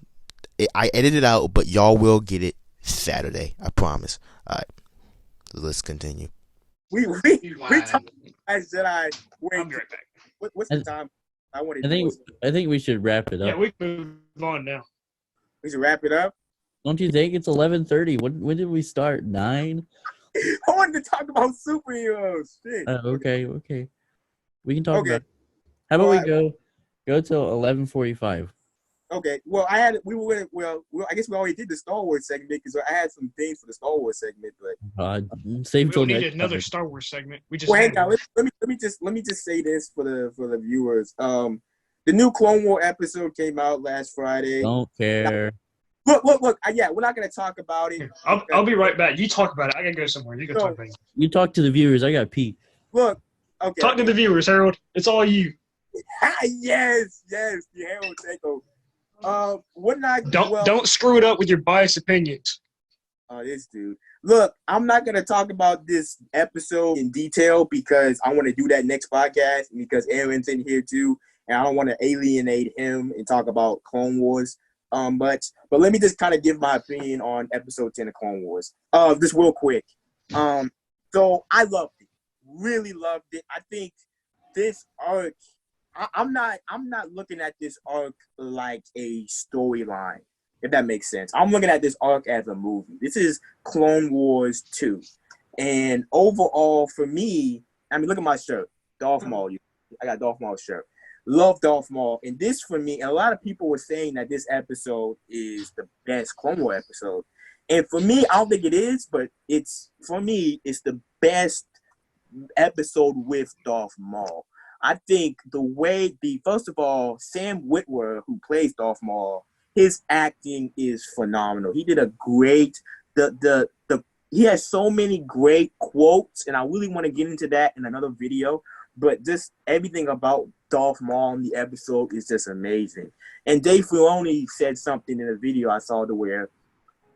it. I edited it out, but y'all will get it Saturday, I promise. All right, let's continue.
We talked Last Jedi.
I'll be right back.
What's the time? I
think we should wrap it up.
Yeah, we can move on now.
We should wrap it up.
Don't you think? It's 11:30. When did we start? 9?
I wanted to talk about superheroes. Shit.
Okay. We can talk
Okay.
about it. How about we go till 11:45?
Okay. Well, I guess we already did the Star Wars segment because I had some things for the Star Wars segment, but
Save
We
till
don't need
next
another
time.
Star Wars segment. We just
well, hang
had
on.
one.
Let me just say this for the viewers. The new Clone War episode came out last Friday.
Don't care.
Look. Yeah, we're not gonna talk about it.
I'll be right back. You talk about it. I gotta go somewhere. You go talk about it.
You talk to the viewers. I got pee.
Look. Okay.
Talk to the viewers, Harold. It's all you.
yes, the Harold takeover.
Don't screw it up with your biased opinions.
Oh, this dude. Look, I'm not gonna talk about this episode in detail because I want to do that next podcast because Aaron's in here too, and I don't want to alienate him and talk about Clone Wars much. But let me just kind of give my opinion on episode 10 of Clone Wars. Just real quick. So I loved it. Really loved it. I think this arc. I'm not looking at this arc like a storyline, if that makes sense. I'm looking at this arc as a movie. This is Clone Wars 2. And overall, for me, I mean, look at my shirt. Darth Maul. I got Darth Maul's shirt. Love Darth Maul. And this, for me, and a lot of people were saying that this episode is the best Clone War episode. And for me, I don't think it is, but it's the best episode with Darth Maul. I think first of all, Sam Witwer, who plays Darth Maul, his acting is phenomenal. He did a great he has so many great quotes, and I really want to get into that in another video. But just everything about Darth Maul in the episode is just amazing. And Dave Filoni said something in a video I saw to where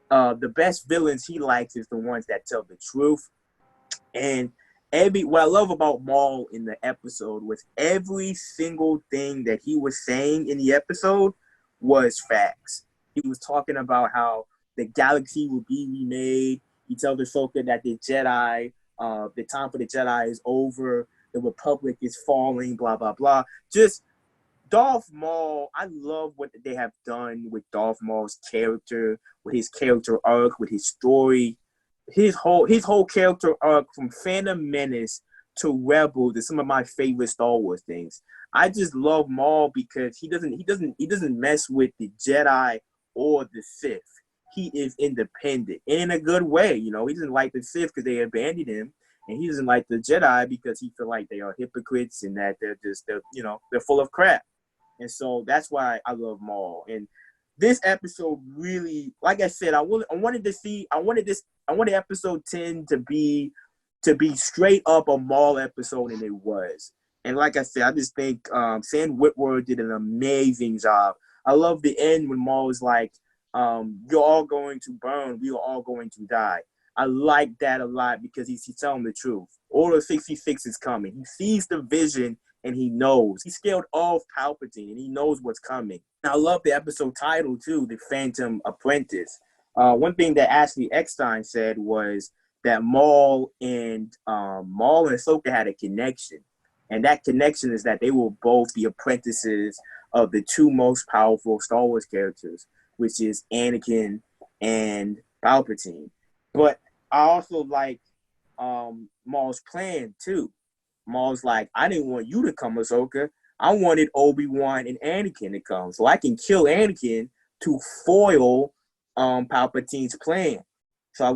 the best villains he likes is the ones that tell the truth. And what I love about Maul in the episode was every single thing that he was saying in the episode was facts. He was talking about how the galaxy will be remade. He tells Ahsoka that the time for the Jedi is over. The Republic is falling, blah, blah, blah. Just Darth Maul, I love what they have done with Darth Maul's character, with his character arc, with his story. His whole character arc from Phantom Menace to Rebels is some of my favorite Star Wars things. I just love Maul because he doesn't mess with the Jedi or the Sith. He is independent in a good way. You know, he doesn't like the Sith because they abandoned him, and he doesn't like the Jedi because he feel like they are hypocrites and that they're full of crap. And so that's why I love Maul. And this episode really, like I said, I wanted episode 10 to be straight up a Maul episode, and it was. And like I said, I just think Sam Witwer did an amazing job. I love the end when Maul is like, you're all going to burn, we are all going to die. I like that a lot because he's telling the truth. Order 66 is coming. He sees the vision and he knows. He scared off Palpatine and he knows what's coming. And I love the episode title too, The Phantom Apprentice. One thing that Ashley Eckstein said was that Maul and Ahsoka had a connection. And that connection is that they will both be apprentices of the two most powerful Star Wars characters, which is Anakin and Palpatine. But I also like Maul's plan too. Maul's like, I didn't want you to come, Ahsoka. I wanted Obi-Wan and Anakin to come, so I can kill Anakin to foil Palpatine's plan. So I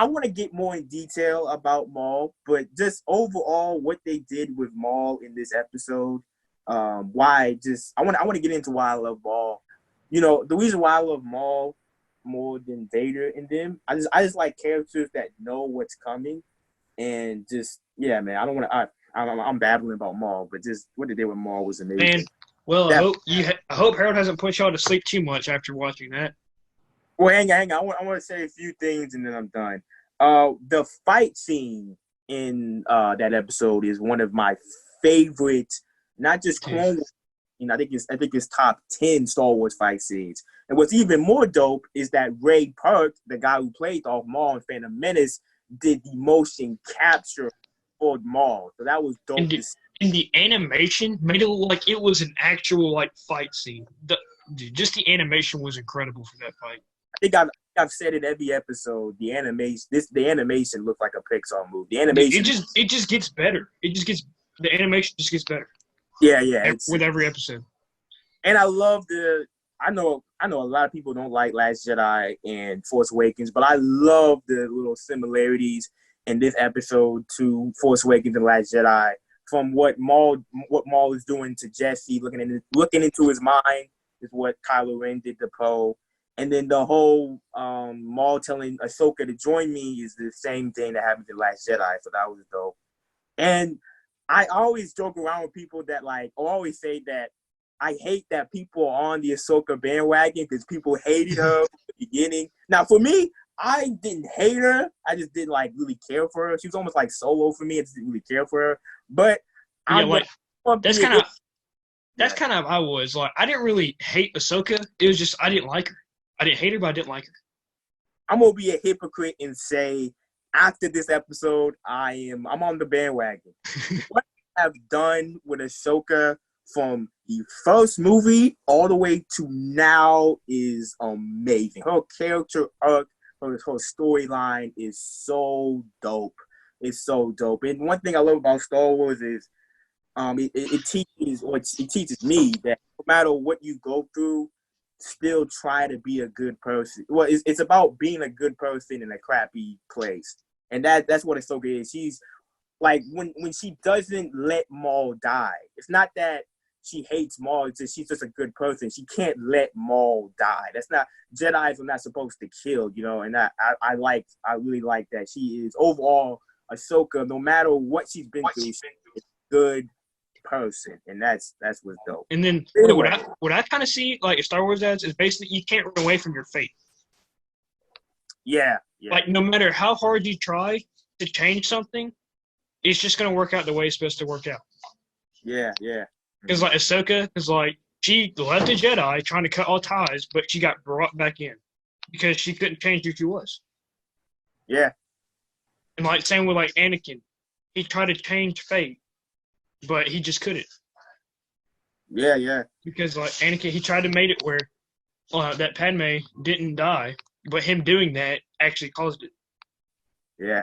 want to get more in detail about Maul, but just overall what they did with Maul in this episode, I want to get into why I love Maul. You know, the reason why I love Maul more than Vader and them, I just like characters that know what's coming, and just man, I don't want to. I'm babbling about Maul, but just what they did with Maul was amazing.
Man, well, I hope Harold hasn't put y'all to sleep too much after watching that.
Well, hang on. I want to say a few things and then I'm done. The fight scene in that episode is one of my favorite, not just Clone Wars. I think it's top 10 Star Wars fight scenes. And what's even more dope is that Ray Park, the guy who played Darth Maul in Phantom Menace, did the motion capture for Maul. So that was dope.
And the animation made it look like it was an actual fight scene. Just the animation was incredible for that fight.
I think I've said it every episode. The animation looked like a Pixar movie. The animation
it just gets better. The animation just gets better.
Yeah.
With every episode.
And I love I know a lot of people don't like Last Jedi and Force Awakens, but I love the little similarities in this episode to Force Awakens and Last Jedi. From what Maul is doing to Jesse, looking into his mind is what Kylo Ren did to Poe. And then the whole Maul telling Ahsoka to join me is the same thing that happened in Last Jedi. So that was dope. And I always joke around with people that always say that I hate that people are on the Ahsoka bandwagon because people hated her from the beginning. Now, for me, I didn't hate her. I just didn't really care for her. She was almost like Solo for me. I just didn't really care for her. But
that's kind of how I was. I didn't really hate Ahsoka. It was just I didn't like her. I didn't hate her, but I didn't like her.
I'm gonna be a hypocrite and say after this episode, I'm on the bandwagon. What I have done with Ahsoka from the first movie all the way to now is amazing. Her character arc, her storyline is so dope. It's so dope. And one thing I love about Star Wars is it teaches me that no matter what you go through, still try to be a good person. Well, it's about being a good person in a crappy place. And that's what Ahsoka is. like when she doesn't let Maul die. It's not that she hates Maul, it's that she's just a good person. She can't let Maul die. That's not, Jedis are not supposed to kill, you know, and I really like that. She is overall Ahsoka, no matter what she's been through, she's a good person, and that's what's dope.
And then what I kind of see like Star Wars as is basically you can't run away from your fate.
Yeah.
Like no matter how hard you try to change something, it's just gonna work out the way it's supposed to work out.
Yeah.
Because like Ahsoka is like she left the Jedi trying to cut all ties, but she got brought back in because she couldn't change who she was.
Yeah.
And like same with like Anakin, he tried to change fate, but he just couldn't.
Yeah.
Because like Anakin, he tried to make it where that Padme didn't die, but him doing that actually caused it.
Yeah.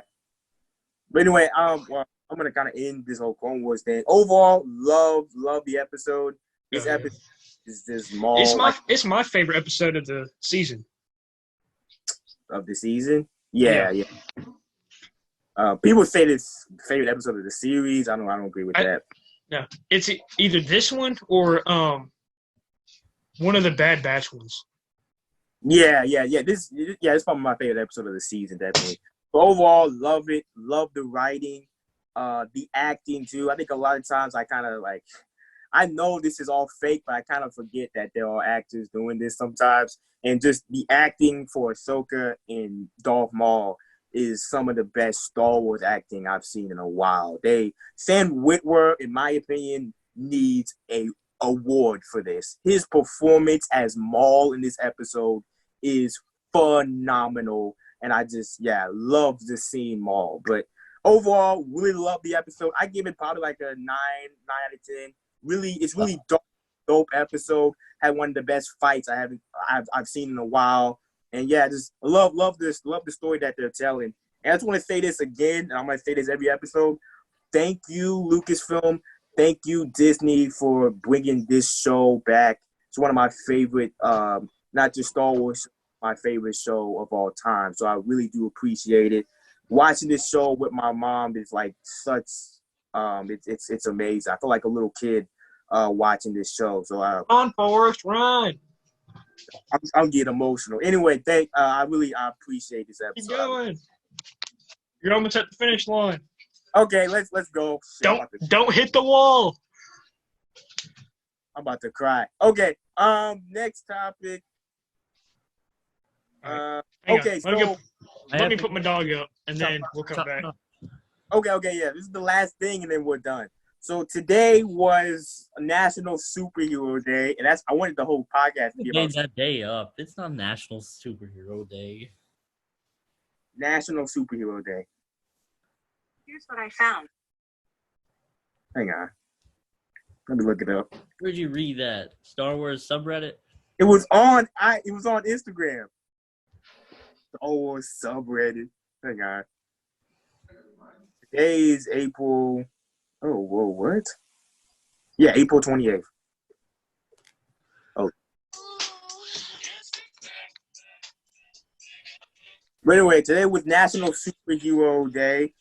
But anyway, well, I'm gonna kind of end this whole Clone Wars thing. Overall, love the episode. This episode is just Maul.
It's my favorite episode of the season.
Of the season. Yeah. People say this favorite episode of the series. I don't agree with that.
No, it's either this one or one of the Bad Batch ones.
Yeah. This is probably my favorite episode of the season, definitely. But overall, love it. Love the writing, the acting too. I think a lot of times I kind of like, I know this is all fake, but I kind of forget that there are actors doing this sometimes. And just the acting for Ahsoka and Darth Maul is some of the best Star Wars acting I've seen in a while. Sam Witwer, in my opinion, needs a award for this. His performance as Maul in this episode is phenomenal, and I just love to see Maul. But overall, really love the episode. I give it probably like a 9 out of 10. It's really dope episode. Had one of the best fights I've seen in a while. And just love the story that they're telling. And I just want to say this again, and I'm going to say this every episode. Thank you, Lucasfilm. Thank you, Disney, for bringing this show back. It's one of my favorite, not just Star Wars, my favorite show of all time. So I really do appreciate it. Watching this show with my mom is like such, it's amazing. I feel like a little kid watching this show. So
Run, Forrest, run.
I'm getting emotional. Anyway, I appreciate this episode.
Keep going. You're almost at the finish line.
Okay, let's go.
Don't hit the wall.
I'm about to cry. Okay. Next topic. Okay.
Let me put my dog up, and then we'll come back.
Okay. Yeah, this is the last thing, and then we're done. So today was National Superhero Day, and I wanted the whole podcast to be about
that day up. It's not National Superhero Day.
National Superhero Day.
Here's what I found.
Hang on. Let me look it up.
Where'd you read that? Star Wars subreddit?
It was on Instagram. Star Wars subreddit. Hang on. Today is April. Oh, whoa, what? Yeah, April 28th. Oh. But anyway, today was National Superhero Day,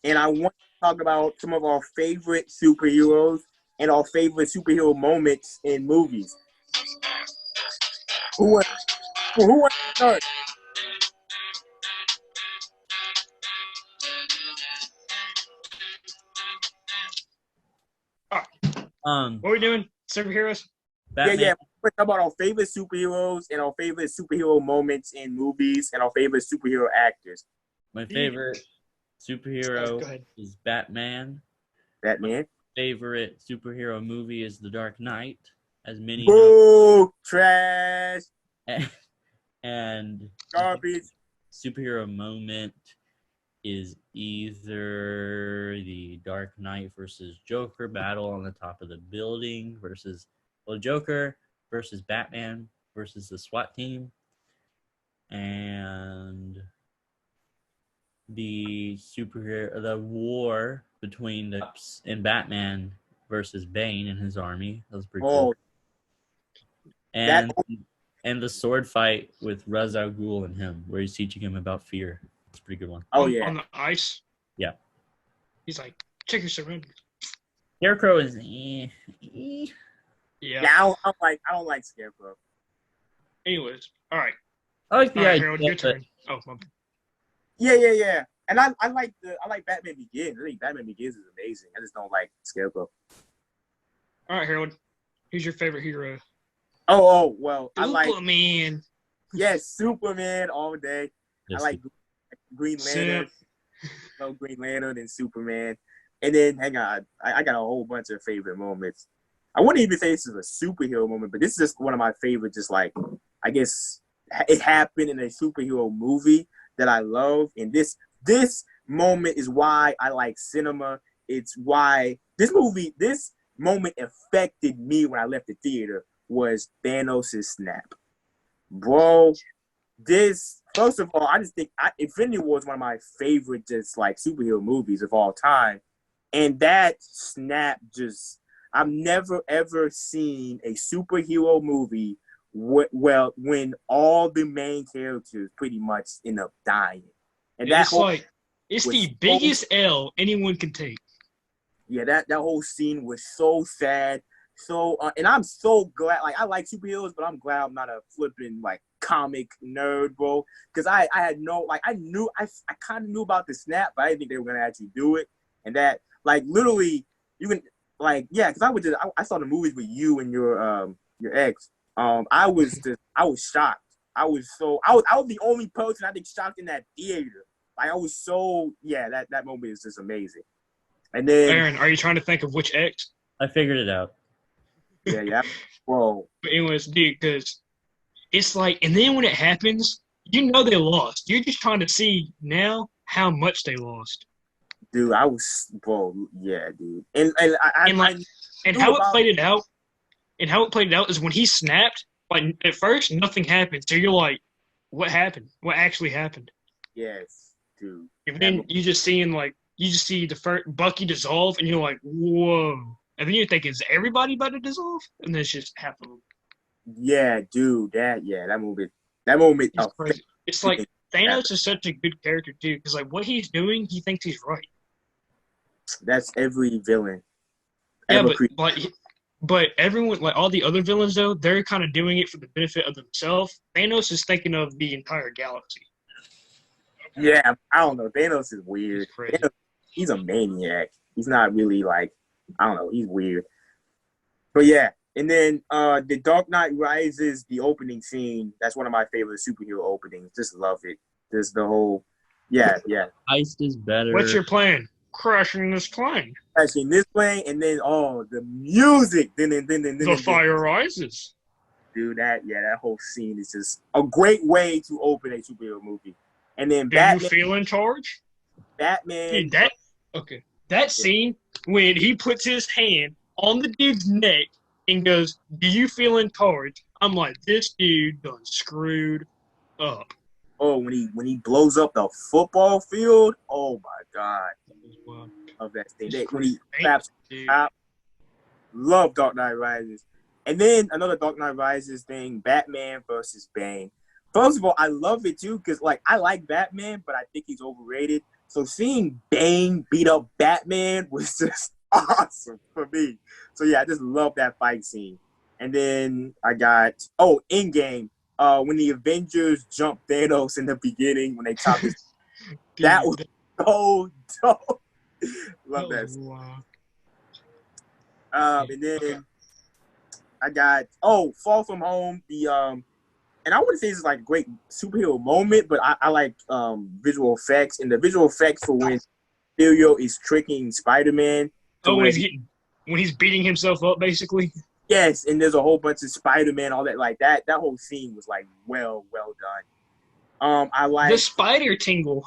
and I want to talk about some of our favorite superheroes and our favorite superhero moments in movies. Who wants to start?
What are we doing? Superheroes?
Batman. Yeah. We're talking about our favorite superheroes and our favorite superhero moments in movies and our favorite superhero actors.
My favorite superhero is Batman.
Batman.
My favorite superhero movie is The Dark Knight. As many
trash.
And
garbage.
Superhero moment is either the Dark Knight versus Joker battle on the top of the building versus Joker versus Batman versus the SWAT team, and the war between the cops and Batman versus Bane and his army. That was pretty cool. And the sword fight with Ra's al Ghul and him, where he's teaching him about fear. It's a pretty good one.
On the ice?
Yeah.
He's like, check your surroundings.
Scarecrow is.
Yeah.
Yeah, I don't like Scarecrow.
Anyways, all right.
I like the
All right,
idea.
Harold, your
but-
turn. Oh, my bad.
Yeah. And I like Batman Begins. I think Batman Begins is amazing. I just don't like Scarecrow.
All right, Harold. Who's your favorite hero?
Oh, well, I like
Superman.
Superman all day.
Yes,
I like Green Lantern.
Simp.
No Green Lantern and Superman. And then, hang on, I got a whole bunch of favorite moments. I wouldn't even say this is a superhero moment, but this is just one of my favorite, just like, I guess it happened in a superhero movie that I love. And this moment is why I like cinema. It's why this moment affected me when I left the theater was Thanos' snap. Bro, first of all, I just think Infinity War is one of my favorite just like superhero movies of all time. And that snap I've never ever seen a superhero movie when all the main characters pretty much end up dying. And
it's the biggest L anyone can take.
Yeah, that whole scene was so sad. So and I'm so glad. Like, I like superheroes, but I'm glad I'm not a flipping like comic nerd, bro. Because I had no I kind of knew about the snap, but I didn't think they were gonna actually do it. And that like literally you can because I saw the movies with you and your ex. I was shocked. I was the only person I think shocked in that theater. Like, I was so that moment is just amazing. And then
Aaron, are you trying to think of which ex?
I figured it out.
Yeah. Whoa.
But anyways, dude, because it's like, and then when it happens, you know they lost. You're just trying to see now how much they lost.
Dude, I was, bro, yeah, dude. And
how it played it out is when he snapped, like, at first, nothing happened. So you're like, what happened? What actually happened?
Yes, dude.
And then you just see the first Bucky dissolve, and you're like, whoa. And then you think, is everybody about to dissolve? And then it's just half of them.
Yeah, dude. That moment.
It's crazy. It's like Thanos is such a good character too, because like what he's doing, he thinks he's right.
That's every villain.
Yeah, but everyone, like all the other villains though, they're kind of doing it for the benefit of themselves. Thanos is thinking of the entire galaxy.
Yeah, I don't know. Thanos is weird. He's a maniac. He's not really like, I don't know. He's weird. But yeah, and then the Dark Knight Rises, the opening scene. That's one of my favorite superhero openings. Just love it. Just the whole, yeah.
Heist is better.
What's your plan? Crashing this plane.
Crashing this plane, and then the music. Then
the fire rises.
Dude, that whole scene is just a great way to open a superhero movie. And then
Do
Batman.
you feel in charge?
Batman.
Dude, that scene when he puts his hand on the dude's neck and goes, "Do you feel in charge?" I'm like, this dude done screwed up.
Oh, when he blows up the football field. Oh my God. Of that thing. When he claps out. Love Dark Knight Rises. And then another Dark Knight Rises thing, Batman versus Bane. First of all, I love it too, because like I like Batman, but I think he's overrated. So seeing Bane beat up Batman was just awesome for me. So yeah, I just love that fight scene. And then I got Endgame. When the Avengers jumped Thanos in the beginning when they chopped his that was so dope. Love that.
Wow.
And then I got Far From Home, and I wouldn't say it's like a great superhero moment, but I like visual effects, and the visual effects for when Mysterio is tricking Spider-Man.
When he's beating himself up, basically.
Yes, and there's a whole bunch of Spider-Man, all that like that. That whole scene was like well done. I like
the spider tingle.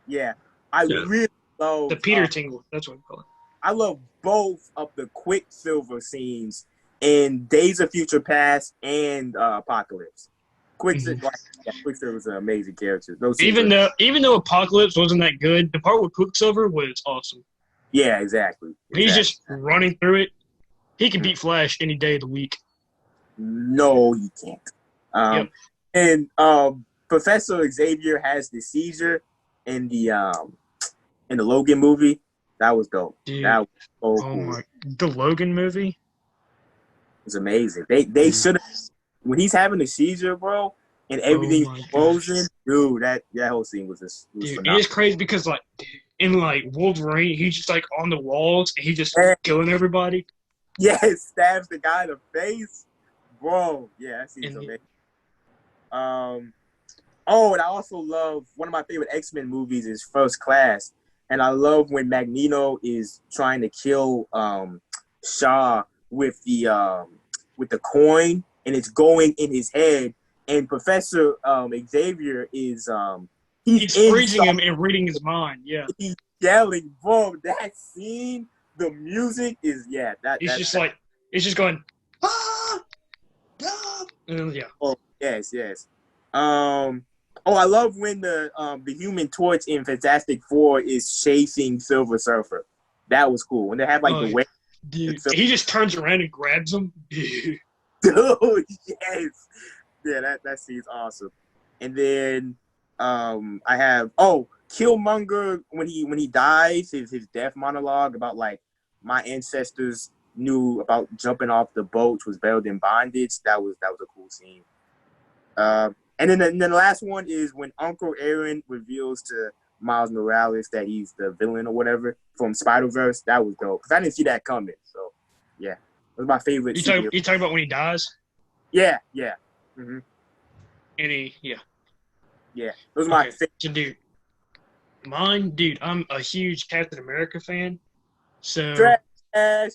Yeah, I really love
the Peter tingle. That's what I call it.
I love both of the Quicksilver scenes in Days of Future Past and Apocalypse. Quicksilver was an amazing character.
Even though Apocalypse wasn't that good, the part with Quicksilver was awesome.
Yeah, exactly.
He's just running through it. He can beat Flash any day of the week.
No, you can't. And Professor Xavier has the seizure in the Logan movie. That was dope.
Dude.
That was so
Oh
cool.
my, the Logan movie.
It was amazing. They should have, when he's having a seizure, bro, and everything's
my
frozen, dude. That whole scene was just was
Dude, it
phenomenal.
is crazy because like in like Wolverine, he's just like on the walls and he's just
Yeah.
killing everybody.
Yes, stabs the guy in the face, bro. Yeah, that seems
And-
amazing. Oh, and I also love one of my favorite X-Men movies is First Class, and I love when Magneto is trying to kill Shaw with the coin, and it's going in his head, and Professor Xavier is
He's
in
freezing
Shaw.
him and reading his mind. Yeah,
He's yelling, bro. That scene, the music is that.
he's just like it's just going. Ah, ah, and yeah.
Oh, yes. I love when the Human Torch in Fantastic Four is chasing Silver Surfer. That was cool. When they have like the way,
Dude, he just turns around and grabs him.
dude, yes, yeah, that scene's awesome. And then I have Killmonger when he dies, his death monologue about like my ancestors knew about jumping off the boats was better than bondage. That was a cool scene. And then the last one is when Uncle Aaron reveals to Miles Morales that he's the villain or whatever from Spider-Verse. That was dope because I didn't see that coming. So yeah, it was my favorite.
You talking about when he dies?
Yeah. Mm-hmm.
And he
Yeah, it was my favorite.
So, dude, I'm a huge Captain America fan. So,
Trash.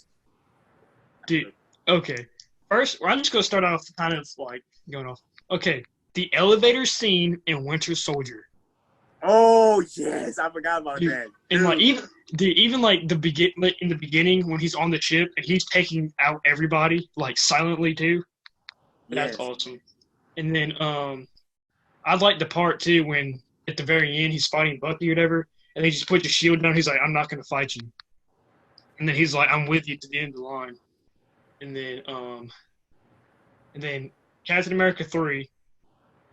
dude, okay. First, I'm just gonna start off kind of like going off. Okay, the elevator scene in Winter Soldier.
Oh yes, I forgot about
Dude,
that.
And like even like in the beginning when he's on the ship and he's taking out everybody like silently too. That's
Yes.
awesome. And then I like the part too when at the very end he's fighting Bucky or whatever, and they just put the shield down. He's like, "I'm not gonna fight you," and then he's like, "I'm with you to the end of the line." And then Captain America 3,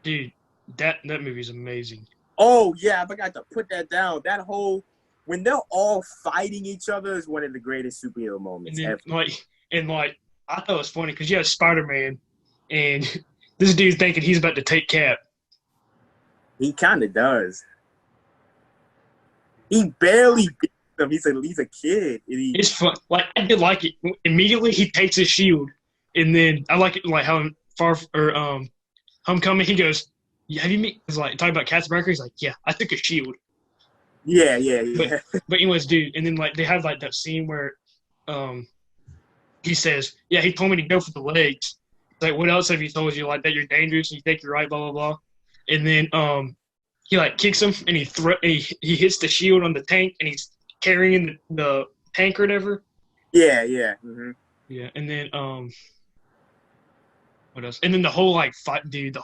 dude, that movie's amazing.
Oh yeah, I forgot to put that down. That whole when they're all fighting each other is one of the greatest superhero
And
moments
then
ever.
I thought it was funny because you have Spider-Man, and this dude's thinking he's about to take Cap.
He kind of does. He barely beats him. He's a kid. And he,
It's fun. Like I did like it. Immediately he takes his shield, and then I like it like how in Homecoming he goes, "Yeah, have you met?" It's like talking about Captain America. He's like, "Yeah, I took a shield."
yeah.
But anyways, dude, and then like they have like that scene where, he says, "Yeah, he told me to go for the legs." It's like, what else have you told you like that you're dangerous and you think you're right, blah blah blah. And then he like kicks him and he hits the shield on the tank and he's carrying the tank or whatever.
Yeah. Mm-hmm.
Yeah, and then what else? And then the whole like fight, dude. The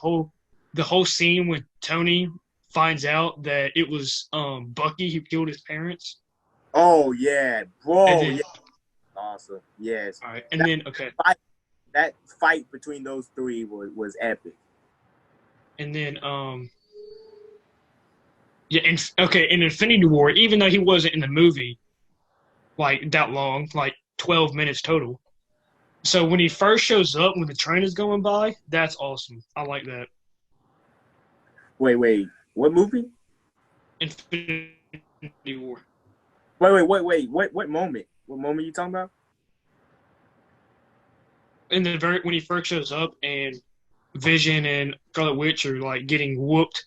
whole scene when Tony finds out that it was Bucky who killed his parents.
Oh yeah, bro.
And then-
Yeah. Awesome. Yes.
All right, and then okay,
That fight between those three was epic.
and then yeah, and okay, in Infinity War, even though he wasn't in the movie like that long, like 12 minutes total. So when he first shows up, when the train is going by, that's awesome. I like that.
Wait. What movie?
Infinity War.
Wait. What moment? What moment are you talking about?
When he first shows up and Vision and Scarlet Witch are like getting whooped,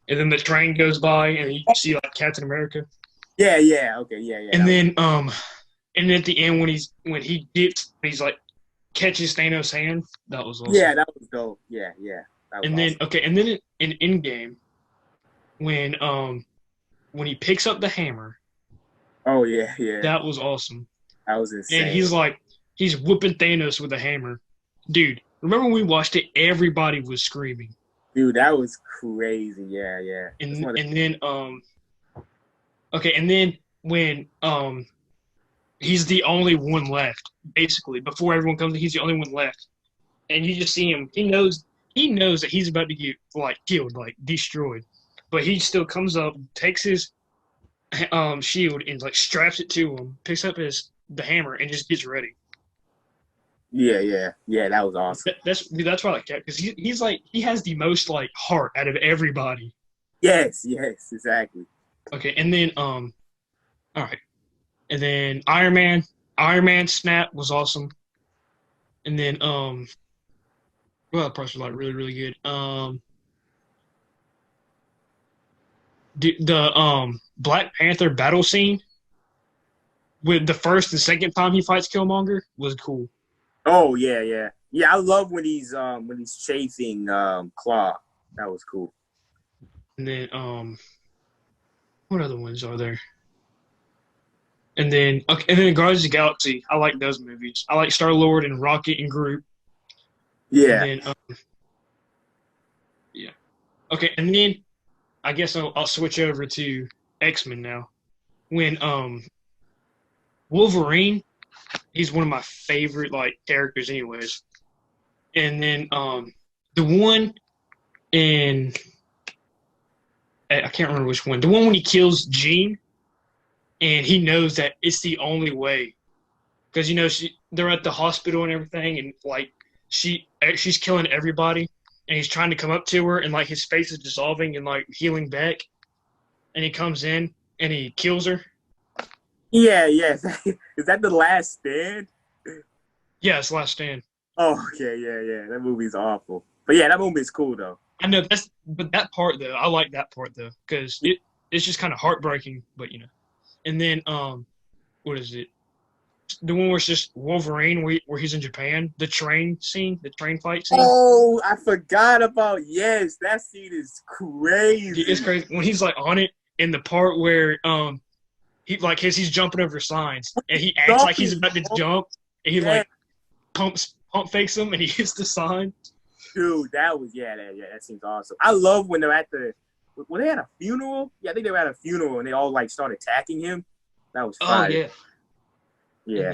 and then the train goes by and you see like Captain America.
Yeah. Okay. Yeah.
And then and at the end when he dips, he's like catches Thanos' hand. That was awesome.
Yeah, that was dope. Yeah. That was
And then
awesome.
and then in Endgame, when he picks up the hammer,
Oh yeah.
that was awesome.
That was insane.
And he's whooping Thanos with a hammer. Dude, remember when we watched it? Everybody was screaming.
Dude, that was crazy. Yeah.
And then okay, and then when he's the only one left, basically, before everyone comes in, he's the only one left. And you just see him, he knows that he's about to get like killed, like destroyed. But he still comes up, takes his shield and like straps it to him, picks up the hammer and just gets ready.
Yeah. That was awesome.
That's why I like that because he's like he has the most like heart out of everybody.
Yes, exactly.
Okay, and then all right, and then Iron Man snap was awesome, and then well, the parts were like really really good. The Black Panther battle scene with the first and second time he fights Killmonger was cool.
Oh yeah. I love when he's chasing Claw. That was cool.
And then what other ones are there? And then Guardians of the Galaxy. I like those movies. I like Star-Lord and Rocket and Groot.
Yeah.
And then, yeah. Okay, and then I guess I'll switch over to X-Men now. When Wolverine, he's one of my favorite like characters, anyways. And then the one in I can't remember which one. The one when he kills Jean, and he knows that it's the only way, because they're at the hospital and everything, and like she's killing everybody, and he's trying to come up to her, and like his face is dissolving and like healing back, and he comes in and he kills her.
Yeah. Is that The Last Stand?
Yeah, it's Last Stand.
Oh, okay, yeah. That movie's awful. But yeah, that movie's cool though.
I know but that part though, I like that part though, because it's just kind of heartbreaking, but And then what is it? The one where it's just Wolverine, where he's in Japan, the train fight scene.
Oh, I forgot about that scene is crazy.
It's crazy when he's like on it, in the part where he's jumping over signs and he acts like he's about to jump, and he like pump fakes him and he hits the sign.
Dude, that seems awesome. I love when they're were they at a funeral? Yeah, I think they were at a funeral and they all like start attacking him. That was fire.
Oh yeah.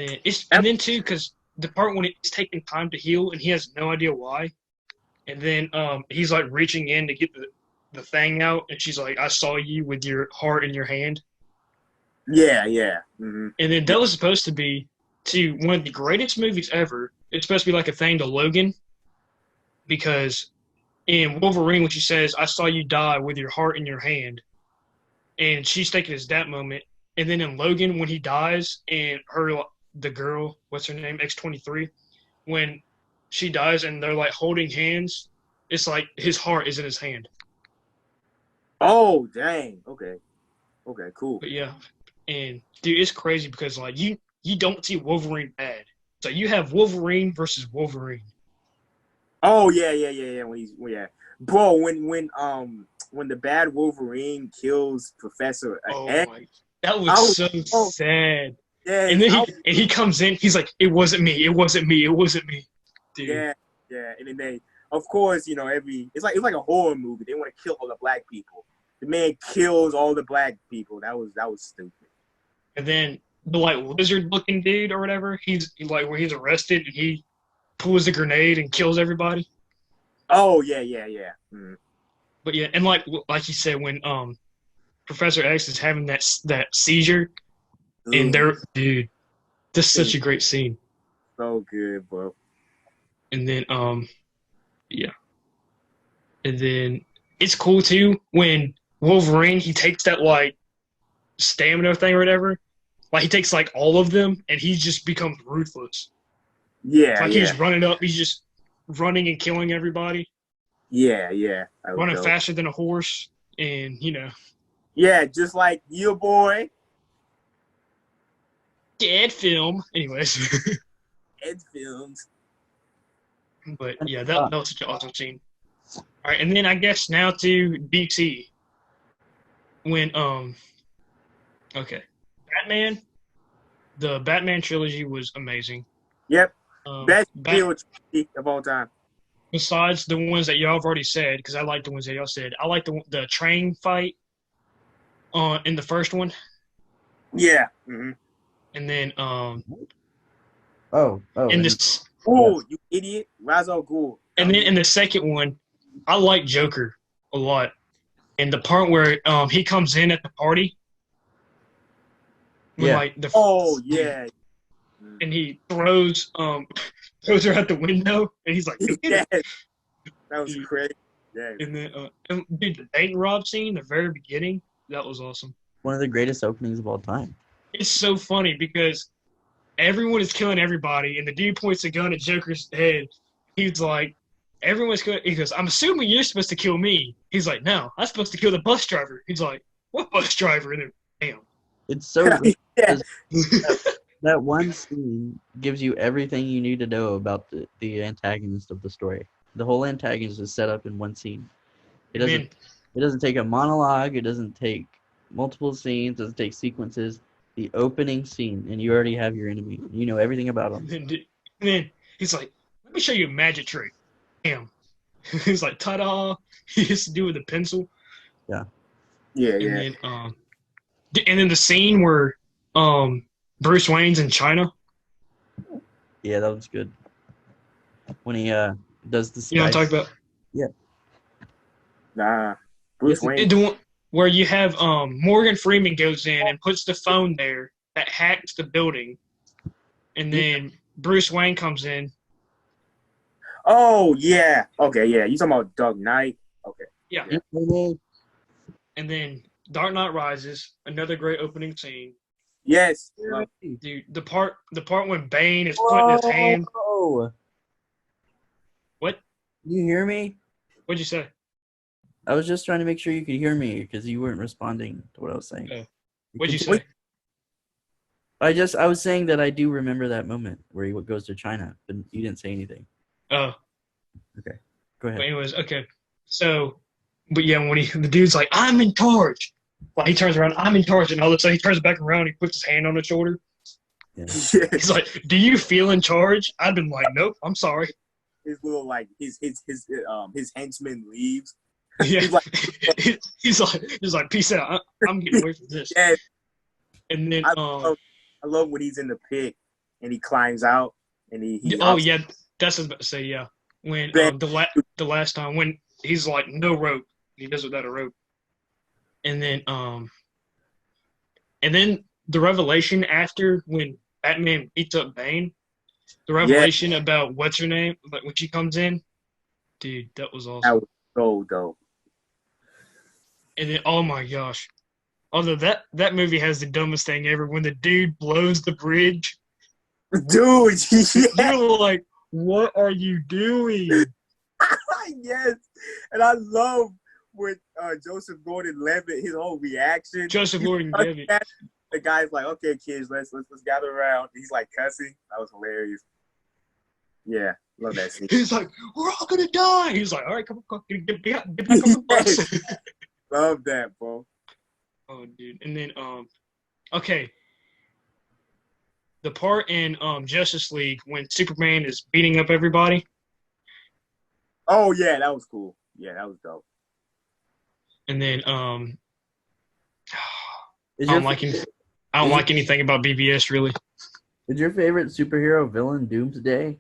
And then too, because the part when it's taking time to heal and he has no idea why, and then he's like reaching in to get the thing out, and she's like, "I saw you with your heart in your hand."
Yeah. Mm-hmm.
And then that was supposed to be one of the greatest movies ever. It's supposed to be like a thing to Logan, because in Wolverine, when she says, "I saw you die with your heart in your hand," and she's taking it as that moment. And then in Logan, when he dies, and the girl, what's her name, X-23, when she dies and they're like holding hands, it's like his heart is in his hand.
Oh, dang. Okay, cool.
But yeah, and dude, it's crazy because like you don't see Wolverine bad. So you have Wolverine versus Wolverine.
Oh yeah. Bro, when the bad Wolverine kills Professor X,
that was so sad. Yeah, and then he comes in, he's like, "It wasn't me, dude."
Yeah, and then of course, it's like a horror movie. They want to kill all the black people. The man kills all the black people. That was stupid.
And then the like lizard looking dude or whatever, he's like where he's arrested and he pulls a grenade and kills everybody.
Oh yeah. Mm.
But yeah, and like you said, when Professor X is having that seizure, and dude, this is such a great scene.
So good, bro.
And then yeah, and then it's cool too when Wolverine he takes that like stamina thing or whatever, like he takes like all of them and he just becomes ruthless.
Yeah,
like he's running up, he's just running and killing everybody.
Yeah.
Running faster than a horse, and
Yeah, just like your boy.
Dead film. Anyways.
Dead films.
But yeah, that was such an awesome scene. All right, and then I guess now to DC. When Batman, the Batman trilogy was amazing.
Yep. Best trilogy of all time.
Besides the ones that y'all have already said, because I like the ones that y'all said. I like the train fight in the first one.
Yeah. Mm-hmm.
And then
in this you idiot, Ra's al Ghul.
And then in the second one, I like Joker a lot. And the part where he comes in at the party When,
Yeah.
like,
Oh yeah.
and he throws her out the window, and he's like, "Go get
Yes.
it."
That was
Dude.
crazy. Yeah.
And then, dude, the Dayton Rob scene, the very beginning, that was awesome.
One of the greatest openings of all time.
It's so funny because everyone is killing everybody, and the dude points a gun at Joker's head. He's like, everyone's killing. He goes, I'm assuming you're supposed to kill me. He's like, no, I'm supposed to kill the bus driver. He's like, what bus driver? And then, damn.
It's so great.
Yeah.
That one scene gives you everything you need to know about the antagonist of the story. The whole antagonist is set up in one scene. It doesn't take a monologue. It doesn't take multiple scenes. It doesn't take sequences. The opening scene, and you already have your enemy. You know everything about him.
And then he's like, let me show you a magic trick. Damn. He's like, ta-da. He used to do with a pencil.
Yeah.
And then the scene where Bruce Wayne's in China.
Yeah, that was good. When he does the
You know what I'm talking about?
Yeah.
Nah. Bruce Wayne.
The one where you have Morgan Freeman goes in and puts the phone there that hacks the building. And then Bruce Wayne comes in.
Oh yeah. Okay, yeah. You talking about Dark Knight? Okay.
Yeah.
Yeah.
And then Dark Knight Rises, another great opening scene.
Yes.
Dude, the part when Bane is putting his hand.
Whoa.
What?
You hear me?
What'd you say?
I was just trying to make sure you could hear me because you weren't responding to what I was saying.
Oh. What'd you say?
I was saying that I do remember that moment where he goes to China, but you didn't say anything.
Oh.
Okay. Go ahead.
But anyways, okay. So, but yeah, when the dude's like, I'm in charge. Like, he turns around, I'm in charge, and all of a sudden he turns back around, he puts his hand on his shoulder.
Yeah.
He's like, do you feel in charge? I've been like, nope, I'm sorry.
His little like his henchman leaves.
Yeah.
He's like,
he's like, peace out. I'm getting away from this.
yeah.
And then
I love when he's in the pit and he climbs out and he
yeah, that's what I was about to say. Yeah, when the last time when he's like no rope, he does it without a rope. And then the revelation after when Batman beats up Bane, the revelation about what's her name, like when she comes in, dude, that was awesome.
That was so dope.
And then, oh my gosh. Although that movie has the dumbest thing ever. When the dude blows the bridge.
Dude, yeah.
You're like, what are you doing?
Yes. And I love with Joseph Gordon-Levitt, his whole reaction.
Joseph Gordon-Levitt.
The guy's like, okay, kids, let's gather around. He's like cussing. That was hilarious. Yeah, love that scene.
He's like, we're all going to die. He's like, all right, come on, get back on the bus.
Love that, bro.
Oh, dude. And then, okay. The part in Justice League when Superman is beating up everybody.
Oh, yeah, that was cool. Yeah, that was dope.
And then, I
Is
don't like anything about BVS, really.
Is your favorite superhero villain Doomsday?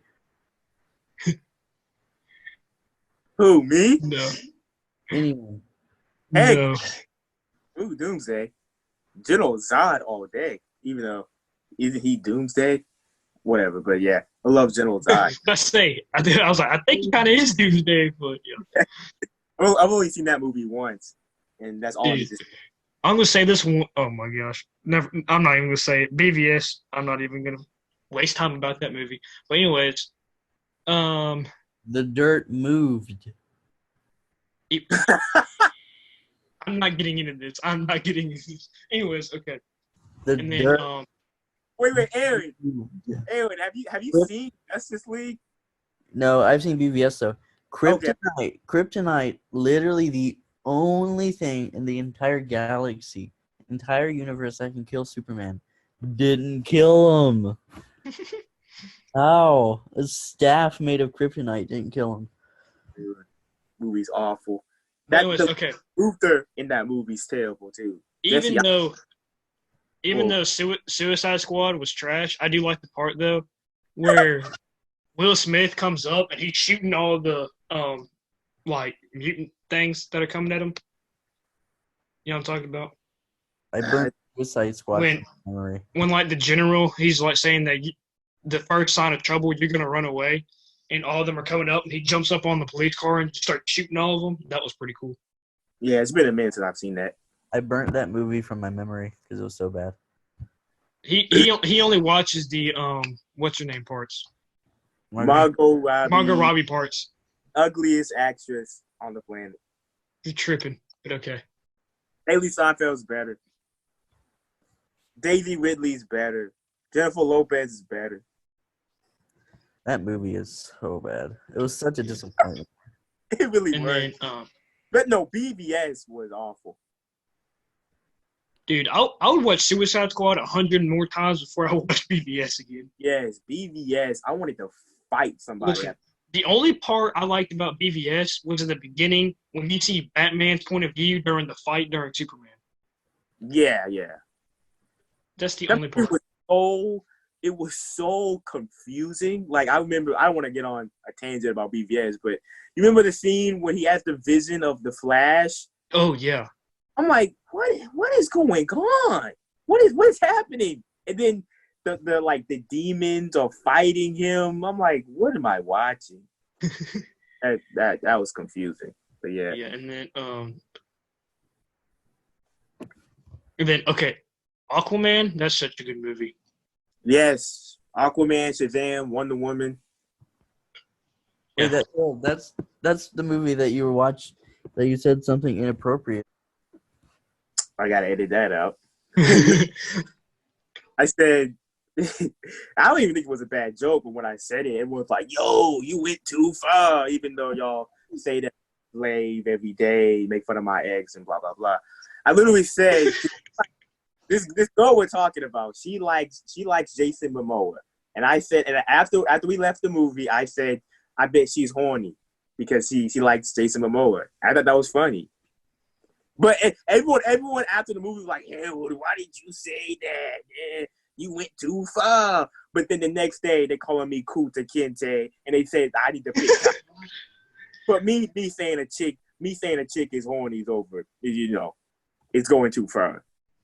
Who, me?
No.
Anyone?
Hey.
No.
Ooh, Doomsday. General Zod all day, even though isn't he Doomsday? Whatever, but yeah, I love General Zod.
I was like, I think he kind of is Doomsday, but yeah.
I've only seen that movie once, and that's all.
Dude, I'm gonna say this one. Oh my gosh, never. I'm not even gonna say it. BVS. I'm not even gonna waste time about that movie. But anyways,
The dirt moved.
I'm not getting into this. Anyways, okay.
And then,
Wait, Aaron, have you seen Justice League?
No, I've seen BVS though. Kryptonite, literally the only thing in the entire galaxy, entire universe that can kill Superman, didn't kill him. How? A staff made of kryptonite didn't kill him.
Dude, movie's awful.
Okay.
Luther in that movie's terrible too.
Even though Suicide Squad was trash, I do like the part though where Will Smith comes up and he's shooting all the like mutant things that are coming at him. You know what I'm talking about?
I burnt Suicide Squad
When-
from memory.
When like the general, he's like saying that the first sign of trouble, you're gonna run away, and all of them are coming up, and he jumps up on the police car and just starts shooting all of them. That was pretty cool.
Yeah, it's been a minute since I've seen that.
I burnt that movie from my memory because it was so bad.
He only watches the what's her name parts,
Margot Robbie,
Margot Robbie parts.
ugliest actress on the planet.
You're tripping, but okay.
Haley Steinfeld's better. Daisy Ridley's better. Jennifer Lopez is better.
That movie is so bad. It was such a disappointment.
It really
And
was.
then,
But no, BVS was awful.
dude, I would watch Suicide Squad 100 more times before I watch BVS again.
Yes, BVS. I wanted to fight somebody.
Listen, the only part I liked about BVS was in the beginning when you see Batman's point of view during the fight during Superman.
Yeah.
That's the
That
only
movie
part.
it was so confusing. Like, I remember, I don't want to get on a tangent about BVS, but you remember the scene when he has the vision of the Flash?
Oh yeah.
I'm like, what is going on? What is happening? And then the demons are fighting him. I'm like, what am I watching? that was confusing. But yeah.
Yeah, and then okay, Aquaman. That's such a good movie.
Yes. Aquaman, Shazam, Wonder Woman.
Wait, that's the movie that you were watching. That you said something inappropriate.
I gotta edit that out. I said, I don't even think it was a bad joke, but when I said it, everyone's like, yo, you went too far, even though y'all say that I slave every day, make fun of my ex and blah, blah, blah. I literally said, this girl we're talking about, she likes Jason Momoa. And I said, and after we left the movie, I said, I bet she's horny because she likes Jason Momoa. I thought that was funny. But everyone after the movie was like, "Yeah, why did you say that? Yeah, you went too far." But then the next day, they calling me Kuta Kinte, and they said I need to pick. But me saying a chick is horny is over. It's going too far.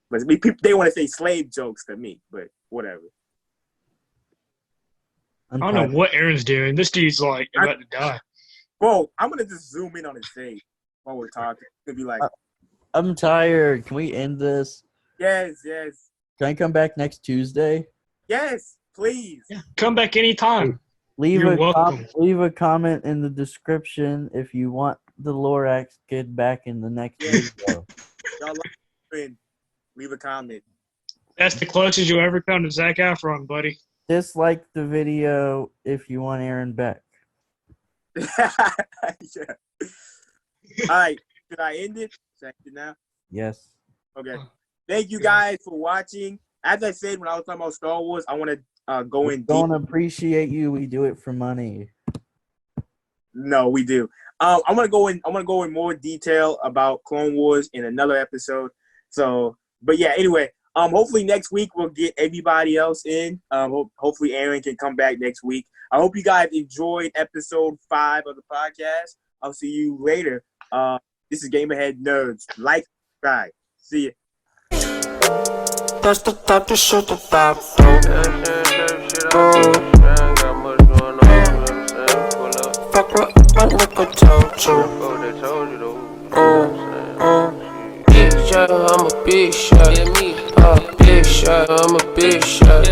But they want to say slave jokes to me, but whatever.
I don't know what Aaron's doing. This dude's like about to die.
Bro, I'm gonna just zoom in on his face while we're talking. It'll be like,
I'm tired. Can we end this?
yes.
Can I come back next Tuesday?
Yes, please.
Yeah, come back anytime.
Leave
welcome.
Leave a comment in the description if you want the Lorax kid back in the next video.
Y'all like leave a comment.
That's the closest you'll ever come to Zac Efron, buddy.
Dislike the video if you want Aaron back.
Yeah. All right. Should I end it? Should I end it now?
Yes.
Okay. Thank you guys for watching. As I said when I was talking about Star Wars, I want to go in deep.
Don't appreciate you. We do it for money.
No, we do. I'm gonna go in more detail about Clone Wars in another episode. So, but yeah. Anyway, hopefully next week we'll get everybody else in. Hopefully Aaron can come back next week. I hope you guys enjoyed episode 5 of the podcast. I'll see you later. This is GamerHeadNerds. Like, subscribe. See ya.
That's the type of shit that I do. Fuck what my nigga told you. Yeah, I'm a big shot. Big shot, I'm a big shot.